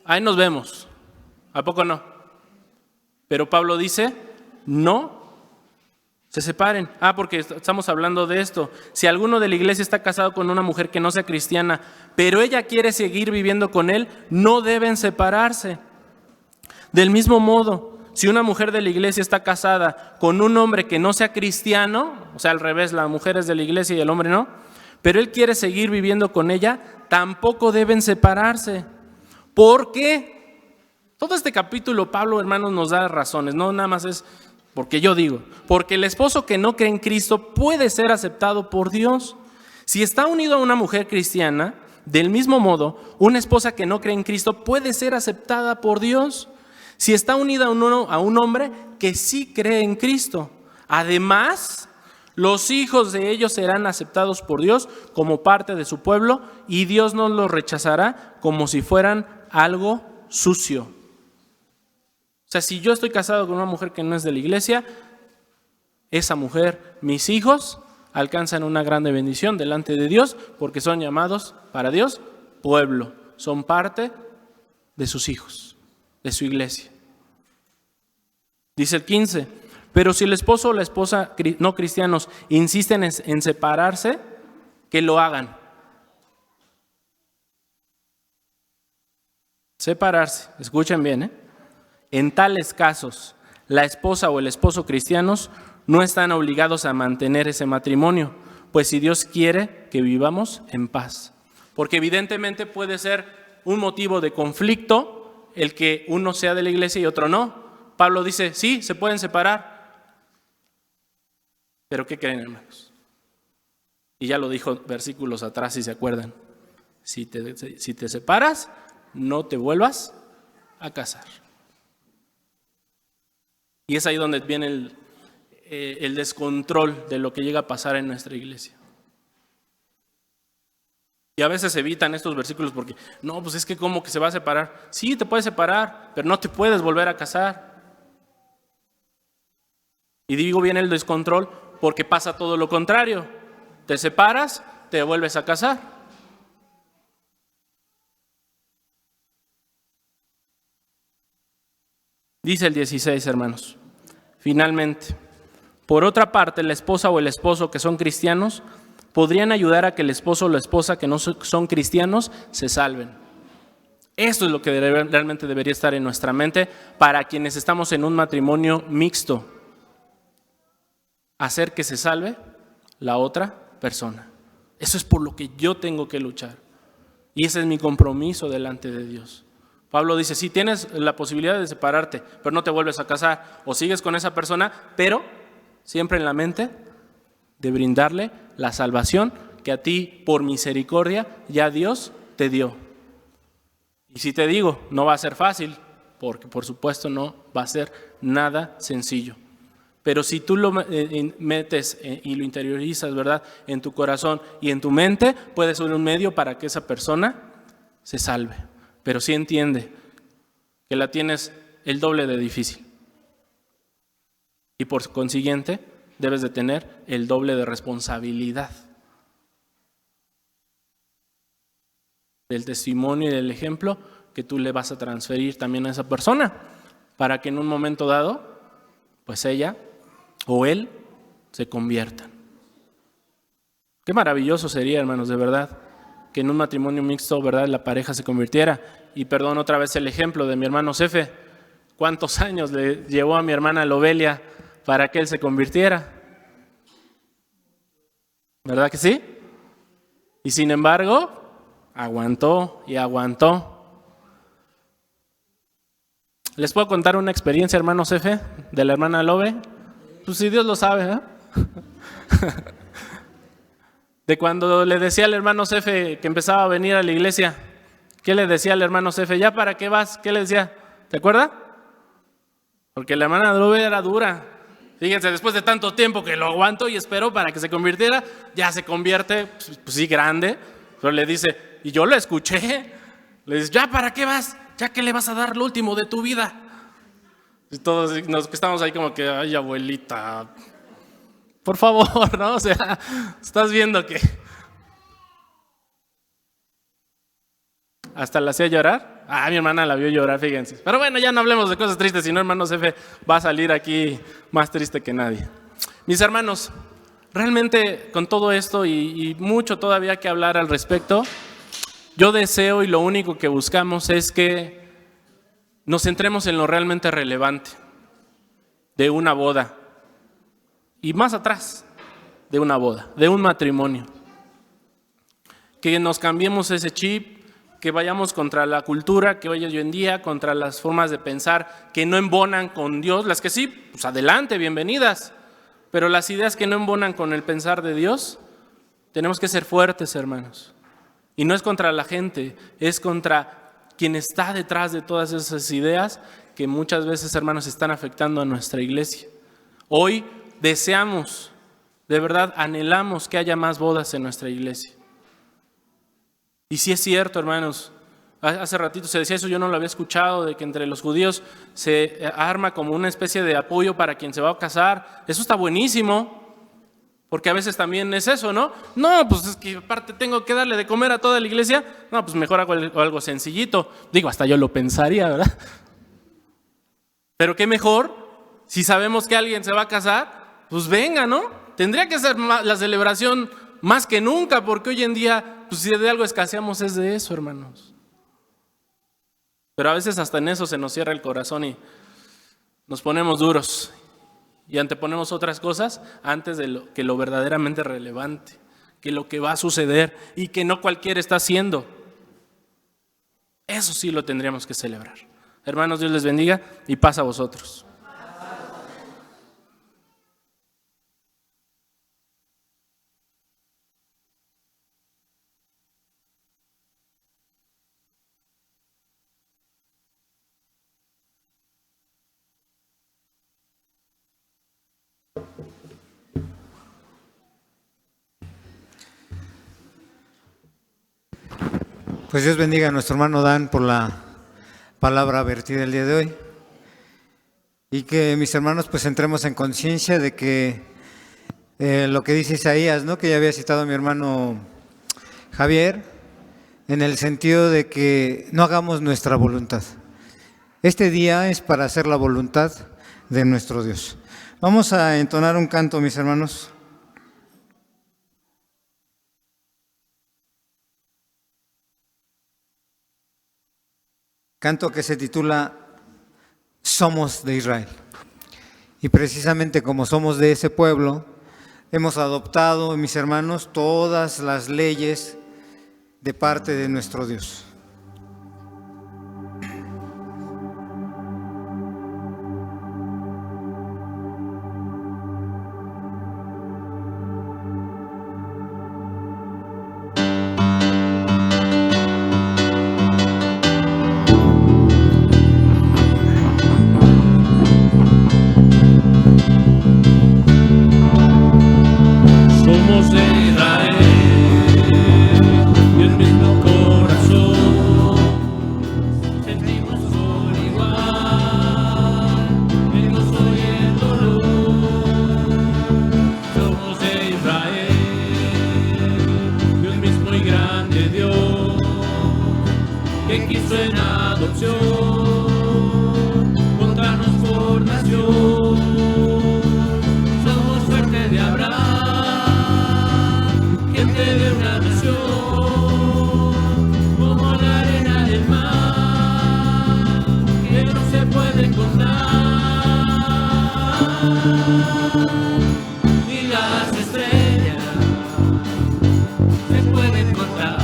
ahí nos vemos. ¿A poco no? Pero Pablo dice, no se separen. Porque estamos hablando de esto. Si alguno de la iglesia está casado con una mujer que no sea cristiana, pero ella quiere seguir viviendo con él, no deben separarse. Del mismo modo, si una mujer de la iglesia está casada con un hombre que no sea cristiano, o sea, al revés, la mujer es de la iglesia y el hombre no, pero él quiere seguir viviendo con ella, tampoco deben separarse. ¿Por qué? Todo este capítulo, Pablo, hermanos, nos da razones, no nada más es porque yo digo, porque el esposo que no cree en Cristo puede ser aceptado por Dios. Si está unido a una mujer cristiana, del mismo modo, una esposa que no cree en Cristo puede ser aceptada por Dios. Si está unida a un hombre que sí cree en Cristo. Además, los hijos de ellos serán aceptados por Dios como parte de su pueblo y Dios no los rechazará como si fueran algo sucio. O sea, si yo estoy casado con una mujer que no es de la iglesia, esa mujer, mis hijos, alcanzan una grande bendición delante de Dios porque son llamados para Dios pueblo. Son parte de sus hijos, de su iglesia. Dice el 15, pero si el esposo o la esposa no cristianos insisten en separarse, que lo hagan. Separarse, escuchen bien, En tales casos, la esposa o el esposo cristianos no están obligados a mantener ese matrimonio, pues si Dios quiere que vivamos en paz. Porque evidentemente puede ser un motivo de conflicto el que uno sea de la iglesia y otro no. Pablo dice, sí, se pueden separar. Pero ¿qué creen, hermanos? Y ya lo dijo versículos atrás, si se acuerdan. Si te separas, no te vuelvas a casar. Y es ahí donde viene el descontrol de lo que llega a pasar en nuestra iglesia. Y a veces evitan estos versículos porque, no, pues es que ¿cómo que se va a separar? Sí, te puedes separar, pero no te puedes volver a casar. Y digo bien el descontrol porque pasa todo lo contrario. Te separas, te vuelves a casar. Dice el 16, hermanos. Finalmente, por otra parte, la esposa o el esposo que son cristianos podrían ayudar a que el esposo o la esposa que no son cristianos se salven. Esto es lo que realmente debería estar en nuestra mente para quienes estamos en un matrimonio mixto. Hacer que se salve la otra persona. Eso es por lo que yo tengo que luchar. Y ese es mi compromiso delante de Dios. Pablo dice, si tienes la posibilidad de separarte, pero no te vuelves a casar, o sigues con esa persona, pero siempre en la mente de brindarle la salvación que a ti, por misericordia, ya Dios te dio. Y si te digo, no va a ser fácil, porque por supuesto no va a ser nada sencillo. Pero si tú lo metes y lo interiorizas, ¿verdad?, en tu corazón y en tu mente, puede ser un medio para que esa persona se salve. Pero sí entiende que la tienes el doble de difícil. Y por consiguiente, debes de tener el doble de responsabilidad. Del testimonio y del ejemplo que tú le vas a transferir también a esa persona, para que en un momento dado, pues ella o él se conviertan. Qué maravilloso sería, hermanos, de verdad, que en un matrimonio mixto, ¿verdad?, la pareja se convirtiera. Y perdón otra vez el ejemplo de mi hermano Cefe. ¿Cuántos años le llevó a mi hermana Lobelia para que él se convirtiera? ¿Verdad que sí? Y sin embargo, aguantó y aguantó. ¿Les puedo contar una experiencia, hermano Cefe, de la hermana Lobe? Pues si Dios lo sabe, ¿eh? De cuando le decía al hermano Cefe que empezaba a venir a la iglesia, ¿qué le decía al hermano Cefe? ¿Ya para qué vas? ¿Qué le decía? ¿Te acuerdas? Porque la hermana Lobe era dura. Fíjense, después de tanto tiempo que lo aguantó y esperó para que se convirtiera, ya se convierte, pues sí, grande. Pero le dice, y yo lo escuché, le dice, ¿ya para qué vas? ¿Ya que le vas a dar lo último de tu vida? Y todos nos estamos ahí como que, ay, abuelita, por favor, ¿no? O sea, estás viendo que hasta la hacía llorar. Mi hermana la vio llorar, fíjense. Pero bueno, ya no hablemos de cosas tristes, si no, hermano Cefe va a salir aquí más triste que nadie. Mis hermanos, realmente con todo esto y mucho todavía que hablar al respecto, yo deseo y lo único que buscamos es que nos centremos en lo realmente relevante de una boda y más atrás de una boda, de un matrimonio. Que nos cambiemos ese chip, que vayamos contra la cultura que hoy en día, contra las formas de pensar que no embonan con Dios, las que sí, pues adelante, bienvenidas, pero las ideas que no embonan con el pensar de Dios, tenemos que ser fuertes, hermanos. Y no es contra la gente, es contra quien está detrás de todas esas ideas que muchas veces, hermanos, están afectando a nuestra iglesia. Hoy deseamos, de verdad, anhelamos que haya más bodas en nuestra iglesia. Y sí es cierto, hermanos, hace ratito se decía eso, yo no lo había escuchado, de que entre los judíos se arma como una especie de apoyo para quien se va a casar. Eso está buenísimo. Porque a veces también es eso, ¿no? No, pues es que aparte tengo que darle de comer a toda la iglesia. No, pues mejor hago algo sencillito. Digo, hasta yo lo pensaría, ¿verdad? Pero qué mejor, si sabemos que alguien se va a casar, pues venga, ¿no? Tendría que ser la celebración más que nunca, porque hoy en día, pues si de algo escaseamos es de eso, hermanos. Pero a veces hasta en eso se nos cierra el corazón y nos ponemos duros. Y anteponemos otras cosas antes de lo verdaderamente relevante, que lo que va a suceder y que no cualquiera está haciendo. Eso sí lo tendríamos que celebrar. Hermanos, Dios les bendiga y paz a vosotros. Pues Dios bendiga a nuestro hermano Dan por la palabra vertida el día de hoy. Y que mis hermanos pues entremos en conciencia de que lo que dice Isaías, ¿no? Que ya había citado a mi hermano Javier, en el sentido de que no hagamos nuestra voluntad. Este día es para hacer la voluntad de nuestro Dios. Vamos a entonar un canto, mis hermanos. Canto que se titula Somos de Israel. Y precisamente como somos de ese pueblo, hemos adoptado, mis hermanos, todas las leyes de parte de nuestro Dios. Somos de Israel, y el mismo corazón, sentimos por igual el gozo y el dolor. Somos de Israel, y el mismo y grande Dios, que quiso en adopción contarnos por nación. Somos suerte de Abraham, gente de una nación, como la arena del mar, que no se puede contar, ni las estrellas se pueden contar,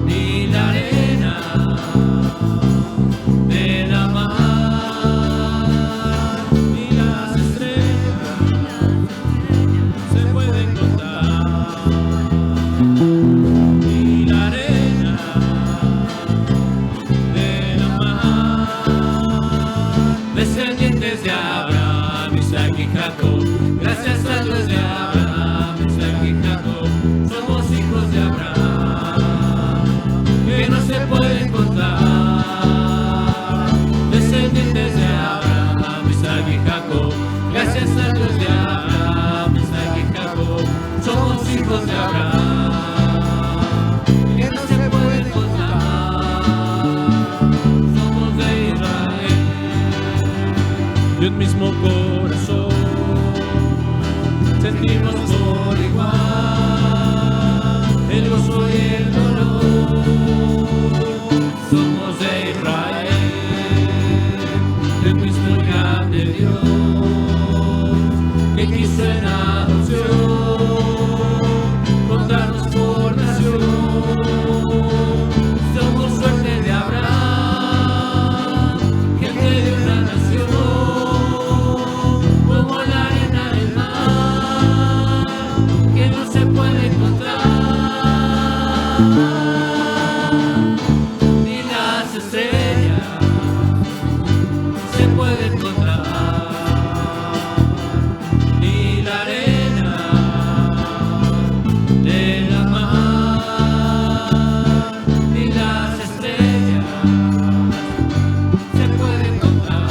ni la arena de la mar, ni las estrellas se pueden contar, ni la arena de la mar. Descendientes de Abraham, Isaac y Jacob, gracias a Dios de Abraham, Isaac y Jacob, somos hijos de Abraham, que no se pueden contar. Descendientes Gracias al Dios de Abraham, Isaac y Jacob, somos hijos de Abraham, que no se puede contar. Somos de Israel, de un mismo corazón, sentimos por igual el gozo y el dolor. Somos de Israel, del mismo grande Dios que quiso en adopción contarnos por nación. Somos suerte de Abraham, gente de una nación, como la arena del mar que no se puede encontrar, ni las estrellas se pueden encontrar, ni la arena de la mar, ni las estrellas se pueden encontrar,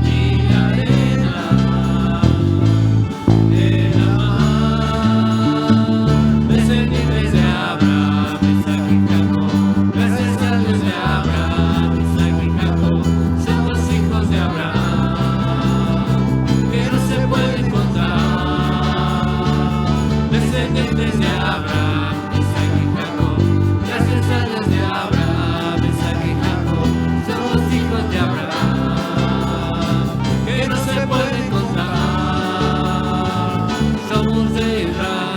ni la arena de la mar. Descendientes de Abraham, Isaac y Jacob, gracias al Dios de Abraham, Isaac y Jacob, somos hijos de Abraham, que no se pueden contar. Descendientes de Abraham, Isaac y Jacob, gracias al Dios de Abraham, Isaac y Jacob, somos hijos de Abraham, que no se pueden contar. Somos de Israel.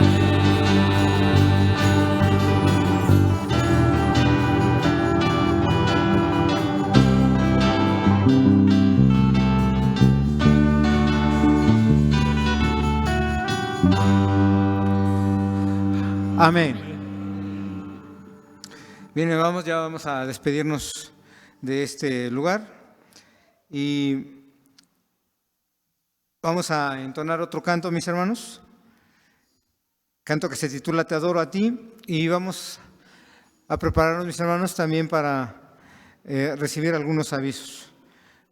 Amén. Bien, ya vamos a despedirnos de este lugar y vamos a entonar otro canto, mis hermanos. Canto que se titula Te adoro a ti, y vamos a prepararnos, mis hermanos, también para recibir algunos avisos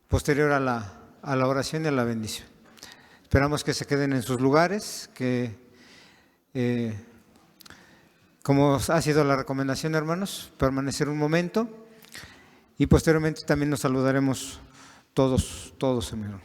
posterior a la oración y a la bendición. Esperamos que se queden en sus lugares, que como ha sido la recomendación, hermanos, permanecer un momento, y posteriormente también nos saludaremos todos, hermanos.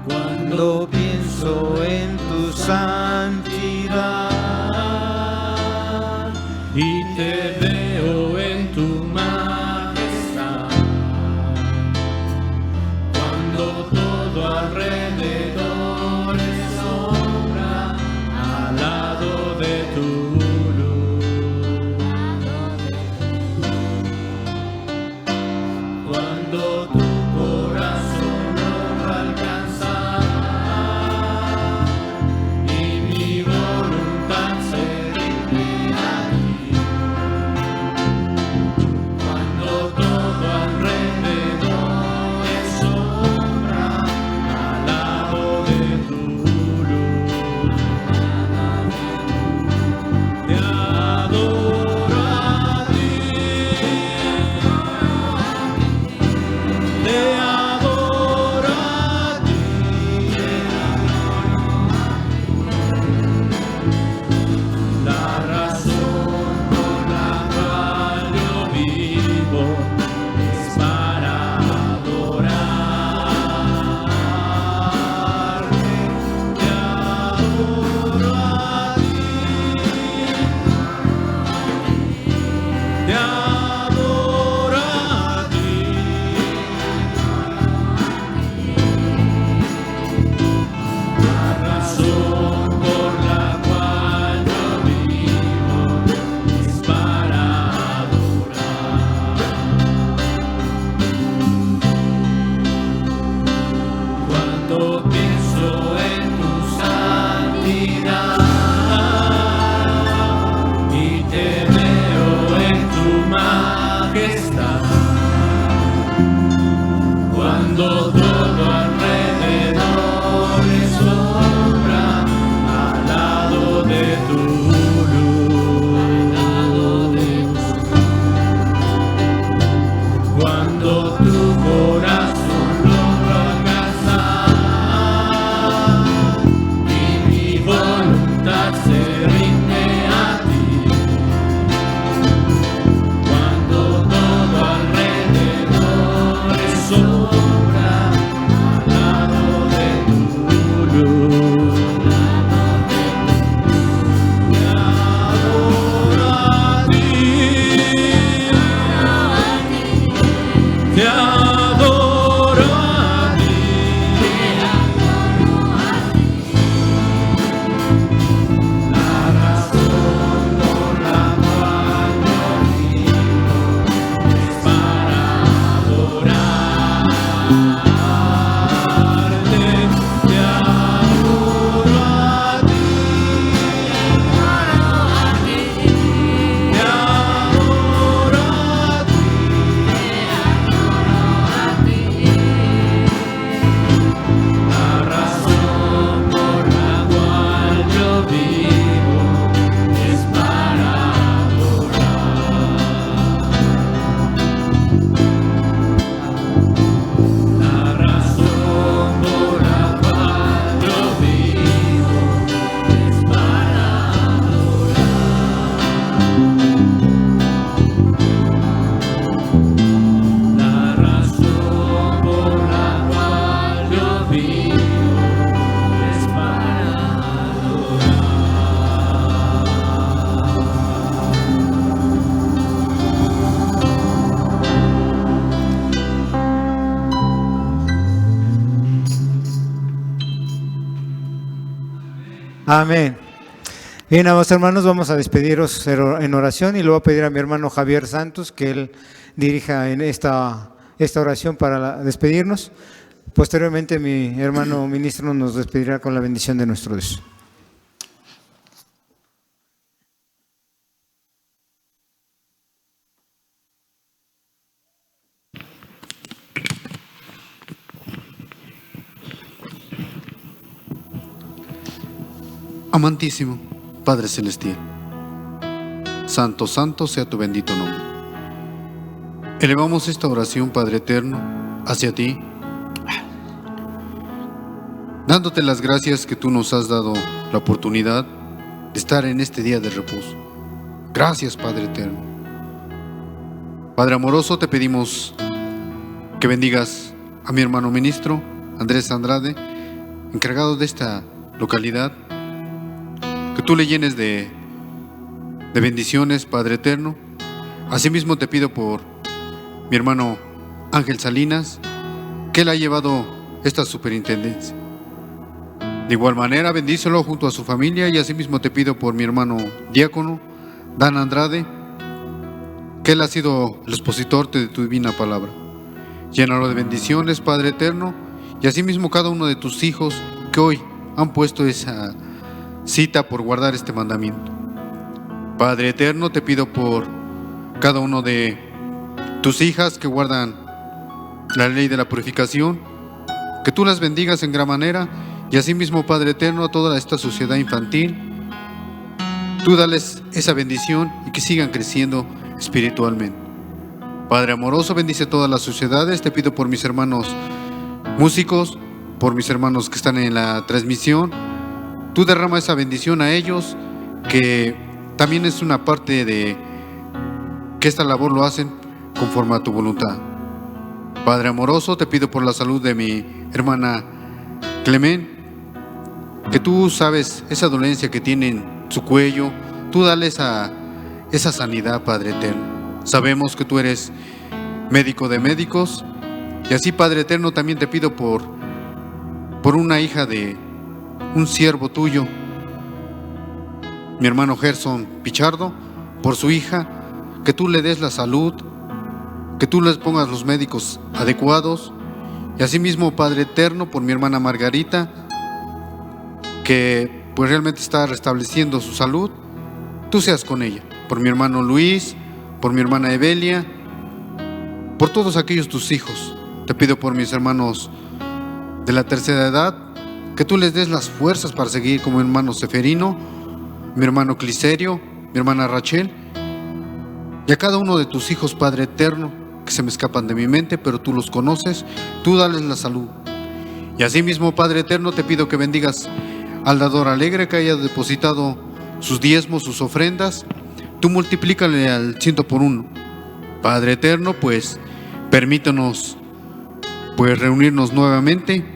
Cuando pienso en tu santidad Y te veo en tu majestad, cuando todo alrededor es sombra al lado de tu luz, cuando tu corazón logro alcanzar y mi voluntad se rinde a ti, cuando Amén. Bien, amados hermanos, vamos a despediros en oración y le voy a pedir a mi hermano Javier Santos que él dirija en esta oración para despedirnos. Posteriormente mi hermano ministro nos despedirá con la bendición de nuestro Dios. Amantísimo Padre Celestial, santo, santo sea tu bendito nombre. Elevamos esta oración, Padre Eterno, hacia ti, dándote las gracias que tú nos has dado la oportunidad de estar en este día de reposo. Gracias, Padre Eterno. Padre amoroso, te pedimos que bendigas a mi hermano ministro, Andrés Andrade, encargado de esta localidad, que tú le llenes de bendiciones, Padre Eterno. Asimismo te pido por mi hermano Ángel Salinas, que él ha llevado esta superintendencia. De igual manera, bendícelo junto a su familia, y asimismo te pido por mi hermano diácono, Dan Andrade, que él ha sido el expositor de tu divina palabra. Llénalo de bendiciones, Padre Eterno, y asimismo cada uno de tus hijos que hoy han puesto esa cita por guardar este mandamiento. Padre Eterno, te pido por cada uno de tus hijas que guardan la ley de la purificación, que tú las bendigas en gran manera, y asimismo, Padre Eterno, a toda esta sociedad infantil, tú dales esa bendición y que sigan creciendo espiritualmente. Padre amoroso, bendice todas las sociedades. Te pido por mis hermanos músicos, por mis hermanos que están en la transmisión. Tú derrama esa bendición a ellos, que también es una parte de que esta labor lo hacen conforme a tu voluntad. Padre amoroso, te pido por la salud de mi hermana Clemen, que tú sabes esa dolencia que tiene en su cuello, tú dale esa sanidad, Padre Eterno. Sabemos que tú eres médico de médicos, y así, Padre Eterno, también te pido por una hija de un siervo tuyo, mi hermano Gerson Pichardo, por su hija, que tú le des la salud, que tú les pongas los médicos adecuados, y asimismo, Padre Eterno, por mi hermana Margarita, que pues realmente está restableciendo su salud, tú seas con ella. Por mi hermano Luis, por mi hermana Evelia, por todos aquellos tus hijos. Te pido por mis hermanos de la tercera edad, que tú les des las fuerzas para seguir, como mi hermano Seferino, mi hermano Cliserio, mi hermana Rachel, y a cada uno de tus hijos, Padre Eterno, que se me escapan de mi mente, pero tú los conoces, tú dales la salud. Y asimismo, Padre Eterno, te pido que bendigas al dador alegre que haya depositado sus diezmos, sus ofrendas, tú multiplícale al 100 por 1. Padre Eterno, pues permítanos pues reunirnos nuevamente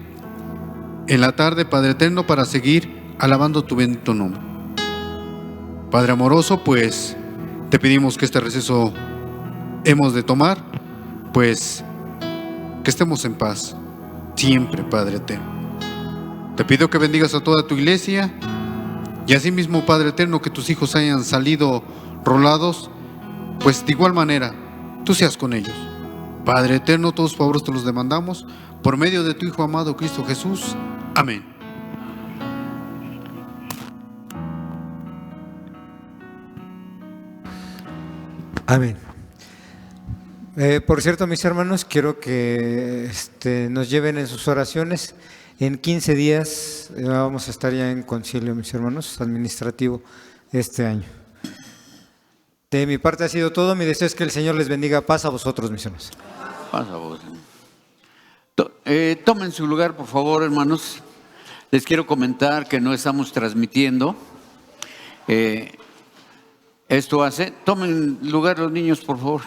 en la tarde, Padre Eterno, para seguir alabando tu bendito nombre. Padre amoroso, pues te pedimos que este receso hemos de tomar, pues que estemos en paz siempre, Padre Eterno. Te pido que bendigas a toda tu iglesia, y asimismo, Padre Eterno, que tus hijos hayan salido rolados, pues de igual manera tú seas con ellos. Padre Eterno, todos favores te los demandamos por medio de tu Hijo amado Cristo Jesús. Amén. Amén. Por cierto, mis hermanos, quiero que nos lleven en sus oraciones. En 15 días vamos a estar ya en concilio, mis hermanos, administrativo este año. De mi parte ha sido todo. Mi deseo es que el Señor les bendiga. Paz a vosotros, mis hermanos. Paz a vos. Tomen su lugar, por favor, hermanos. Les quiero comentar que no estamos transmitiendo. Tomen lugar los niños, por favor.